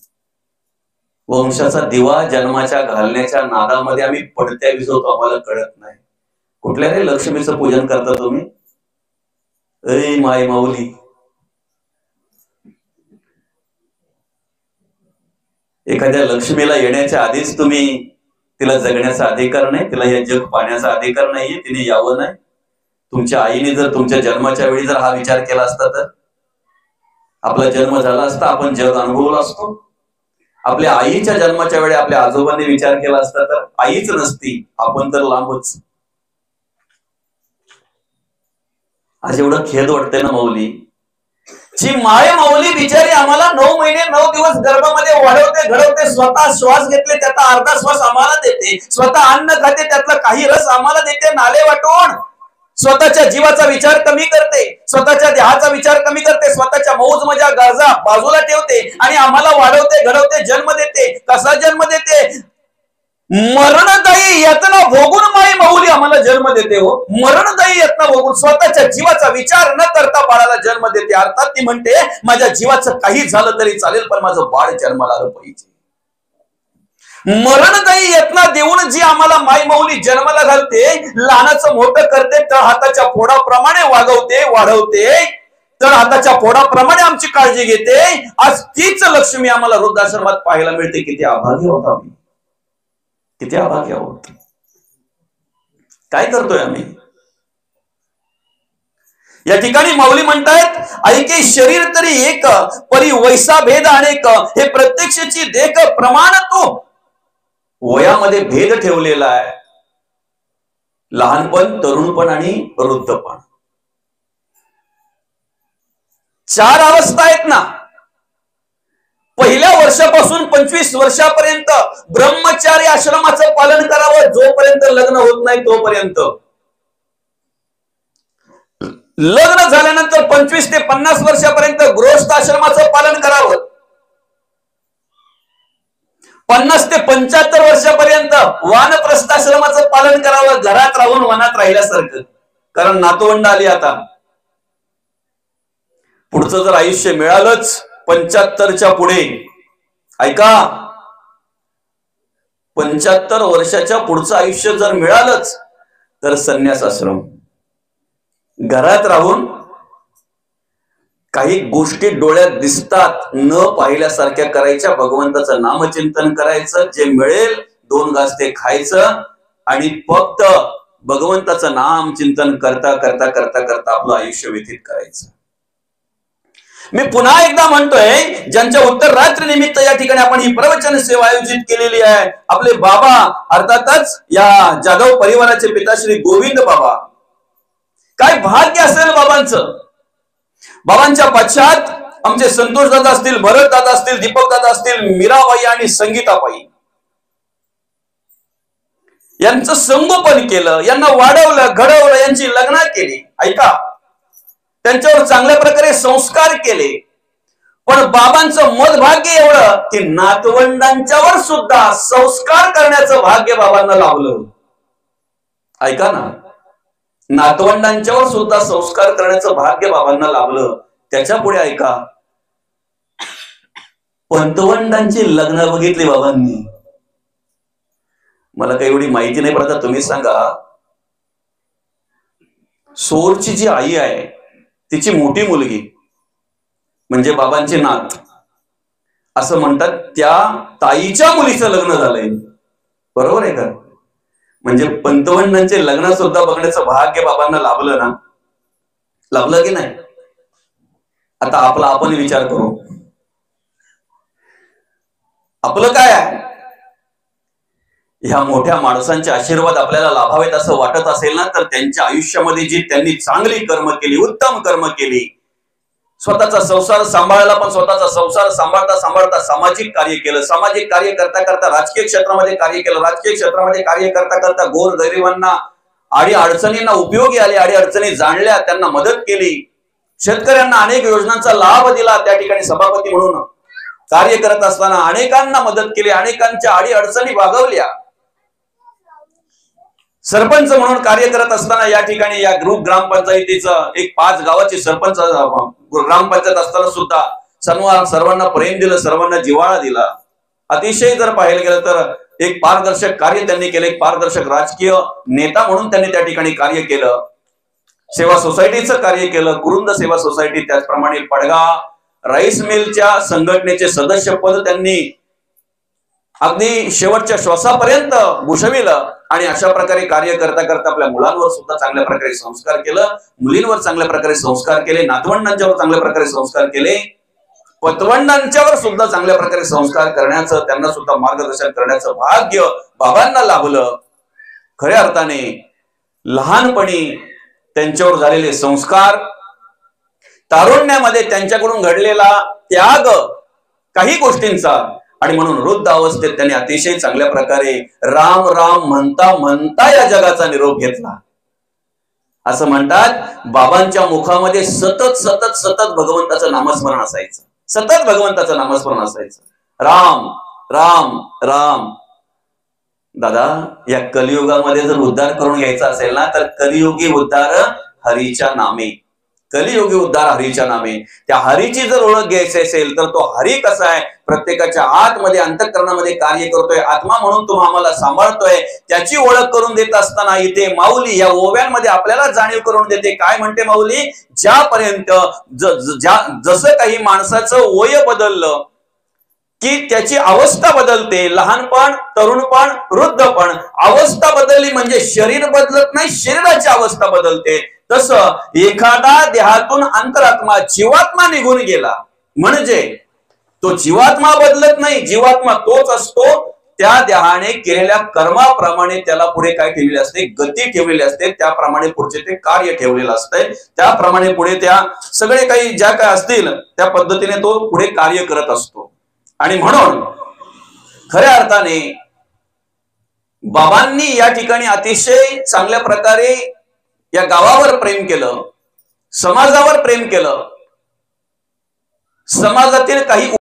वंशाचा दिवा जन्माच्या घालण्याच्या नादामध्ये आम्ही पणत्या विजवतो, आम्हाला कळत नाही. कुठल्या रे लक्ष्मीचं पूजन करता तुम्ही, अरे माय माऊली. एखाद्या लक्ष्मीला येण्याच्या आधीच तुम्ही तिला जगण्याचा अधिकार नाही, तिला हे जग पाहण्याचा अधिकार नाहीये, तिने यावं नाही. तुमच्या आईने जर तुमच्या जन्माच्या वेळी जर हा विचार केला असता तर आपला जन्म झाला असता, आपण जग अनुभवलं असतो. आपल्या आईच्या जन्माच्या वेळी आपल्या आजोबांनी विचार केला असता तर आईच नसती, आपण तर लांबच. आज एवढं खेद वाटतंय ना माऊली. जी माय माऊली बिचारी आम्हाला 9 महिने 9 दिवस गर्भामध्ये वाढवते, घडवते, स्वतः श्वास घेतले त्याचा अर्धा श्वास आम्हाला देते, स्वतः अन्न खाते त्यातला काही रस आम्हाला देते नाले वाटून, स्वतःच्या जीवाचा विचार कमी करते, स्वतःच्या देहाचा विचार कमी करते, स्वतःच्या मौज मजा गरजा बाजूला ठेवते आणि आम्हाला वाढवते, घडवते, जन्म देते. कसा जन्म देते, मरणदायी यातना भोगून माई माऊली आम्हाला जन्म देते. हो, मरणदायी यातना भोगून स्वतःच्या जीवाचा विचार न करता बाळाला जन्म देते. अर्थात ती म्हणते, माझ्या जीवाचं काही झालं तरी चालेल, पण माझं बाळ जन्माला आलं पाहिजे. मरणदायी यातना देऊन जी आम्हाला माई माऊली जन्माला घालते, लहानाचं मोठं करते, तर हाताच्या फोडाप्रमाणे वागवते, वाढवते, तर हाताच्या फोडाप्रमाणे आमची काळजी घेते. आज तीच लक्ष्मी आम्हाला वृद्धाश्रमात पाहायला मिळते. किती अभागी होत आम्ही, किती अभागी आहोत. काय करतोय आम्ही. या ठिकाणी माऊली म्हणतायत, ऐके शरीर तरी एक, परी वैसा भेद अनेक, हे प्रत्यक्षाची देख प्रमाण तो. वयामध्ये भेद ठेवलेला आहे. लहानपण, तरुणपण आणि वृद्धपण, 4 अवस्था आहेत ना. पहिल्या वर्षापासून 25 वर्षापर्यंत ब्रह्मचारी आश्रमाचं पालन करावं, जोपर्यंत लग्न होत नाही तोपर्यंत. लग्न झाल्यानंतर 25 ते 50 वर्षापर्यंत गृहस्थ आश्रमाचं पालन करावं. 50 ते 75 वर्षापर्यंत वानप्रस्थ आश्रमाचं पालन करावं, घरात राहून वनात राहिल्यासारखं. कारण नातवंड आली आता. पुढचं जर आयुष्य मिळालंच 75च्या पुढे, ऐका, 75 वर्षाच्या पुढचं आयुष्य जर मिळालंच तर संन्यास आश्रम. घरात राहून काही गोष्टी डोळ्यात दिसतात न पाहिल्यासारख्या करायच्या, भगवंताचं नामचिंतन करायचं, जे मिळेल 2 घास ते खायचं आणि फक्त भगवंताचं नाम चिंतन करता करता करता करता आपलं आयुष्य व्यतीत करायचं. मी पुन्हा एकदा म्हणतोय, ज्यांच्या उत्तर रात्री निमित्त या ठिकाणी आपण ही प्रवचन सेवा आयोजित केलेली आहे, आपले बाबा, अर्थातच या जाधव परिवाराचे पिता श्री गोविंद बाबा, काय भाग्य असेल बाबांचं. बाबांच्या पश्चात आमचे संतोष दादा असतील, भरत दादा असतील, दीपक दादा असतील, मीराबाई आणि संगीताबाई, यांचं संगोपन केलं, यांना वाढवलं, घडवलं, यांची लग्न केली. ऐका, त्यांच्यावर चांगल्या प्रकारे संस्कार केले. पण बाबांचं मदभाग्य एवढं की नातवंडांच्यावर सुद्धा संस्कार करण्याचं भाग्य बाबांना लाभलं. ऐका ना, नातवंडांच्यावर सुद्धा संस्कार करण्याचं भाग्य बाबांना लाभलं. त्याच्या पुढे ऐका, पंतवंडांची लग्न बघितली बाबांनी. मला काही एवढी माहिती नाही, पण आता तुम्ही सांगा, सोरची जी आई आहे तिची मोठी मुलगी म्हणजे बाबांची नात, असं म्हणतात त्या ताईच्या मुलीचं लग्न झालंय. बरोबर आहे का? म्हणजे पंतवंडांचे लग्न सुद्धा बघण्याचं भाग्य बाबांना लाभलं ना. लाभलं की नाही? आता आपला आपण विचार करू, आपलं काय आहे? ह्या मोठ्या माणसांचे आशीर्वाद आपल्याला लाभावेत असं वाटत असेल ना, तर त्यांच्या आयुष्यामध्ये जी त्यांनी चांगली कर्म केली, उत्तम कर्म केली, स्वतःचा संसार सांभाळायला, पण स्वतःचा संसार सांभाळता सांभाळता सामाजिक कार्य केलं, सामाजिक कार्य करता करता राजकीय क्षेत्रामध्ये कार्य केलं, राजकीय क्षेत्रामध्ये कार्य करता करता गोर गरिबांना, आडी अडचणींना उपयोगी आले, आडी अडचणी जाणल्या, त्यांना मदत केली, शेतकऱ्यांना अनेक योजनांचा लाभ दिला. त्या ठिकाणी सभापती म्हणून कार्य करत असताना अनेकांना मदत केली, अनेकांच्या आडी अडचणी भागवल्या. सरपंच म्हणून कार्य करत असताना या ठिकाणी या ग्रुप ग्रामपंचायतीचं एक 5 गावाची सरपंच ग्रामपंचायत असताना सुद्धा सर्वांना प्रेम दिलं, सर्वांना जिव्हाळा दिला. अतिशय जर पाहायला गेलं तर एक पारदर्शक कार्य त्यांनी केलं, एक पारदर्शक राजकीय नेता म्हणून त्यांनी त्या ठिकाणी कार्य केलं. सेवा सोसायटीचं कार्य केलं, कुरुंद सेवा सोसायटी, त्याचप्रमाणे पडगा राईस मिलच्या संघटनेचे सदस्य पद त्यांनी अगदी शेवटच्या श्वासापर्यंत भूषविलं. आणि अशा प्रकारे कार्य करता करता आपल्या मुलांवर सुद्धा चांगल्या प्रकारे संस्कार केलं, मुलींवर चांगल्या प्रकारे संस्कार केले, नातवंडांच्यावर चांगल्या प्रकारे संस्कार केले, पतवंडांच्यावर सुद्धा चांगल्या प्रकारे संस्कार करण्याचं, त्यांना सुद्धा मार्गदर्शन करण्याचं भाग्य बाबांना लाभलं. खऱ्या अर्थाने लहानपणी त्यांच्यावर झालेले संस्कार, तारुण्यामध्ये त्यांच्याकडून घडलेला त्याग काही गोष्टींचा, आणि म्हणून वृद्ध अवस्थेत त्यांनी अतिशय चांगल्या प्रकारे राम राम म्हणता म्हणता या जगाचा निरोप घेतला. असं म्हणतात, बाबांच्या मुखामध्ये सतत सतत सतत भगवंताचं नामस्मरण असायचं, सतत भगवंताचं नामस्मरण असायचं. राम राम राम. दादा, या कलियुगामध्ये जर उद्धार करून घ्यायचा असेल ना, तर कलियुगी उद्धार हरीच्या नामे, कलियुगी उद्धार हरीच्या नामे. त्या हरीची जर ओळख घ्यायची असेल तर तो हरी कसा आहे, प्रत्येकाच्या आतमध्ये अंतःकरणामध्ये कार्य करतोय, आत्मा म्हणून तो आम्हाला सांभाळतोय, त्याची ओळख करून देत असताना इथे माऊली या ओव्यांमध्ये आपल्याला जाणीव करून देते. काय म्हणते माऊली? ज्यापर्यंत जसं काही माणसाचं वय बदललं की त्याची अवस्था बदलते, लहानपण, तरुणपण, वृद्धपण, अवस्था बदलली म्हणजे शरीर बदलत नाही, शरीराची अवस्था बदलते. तसं एखादा देहातून अंतरात्मा, जीवात्मा निघून गेला म्हणजे तो जीवात्मा बदलत नाही, जीवात्मा तोच असतो. त्या देहाने केलेल्या कर्माप्रमाणे त्याला पुढे काय ठेवलेले असते, गती ठेवलेली असते, त्याप्रमाणे पुढचे ते कार्य ठेवलेलं असतंय, त्याप्रमाणे पुढे त्या सगळे काही ज्या काय असतील त्या पद्धतीने तो पुढे कार्य करत असतो. आणि म्हणून खऱ्या अर्थाने बाबांनी या ठिकाणी अतिशय चांगल्या प्रकारे या गावावर प्रेम केलं, समाजावर प्रेम केलं, समाजातील काही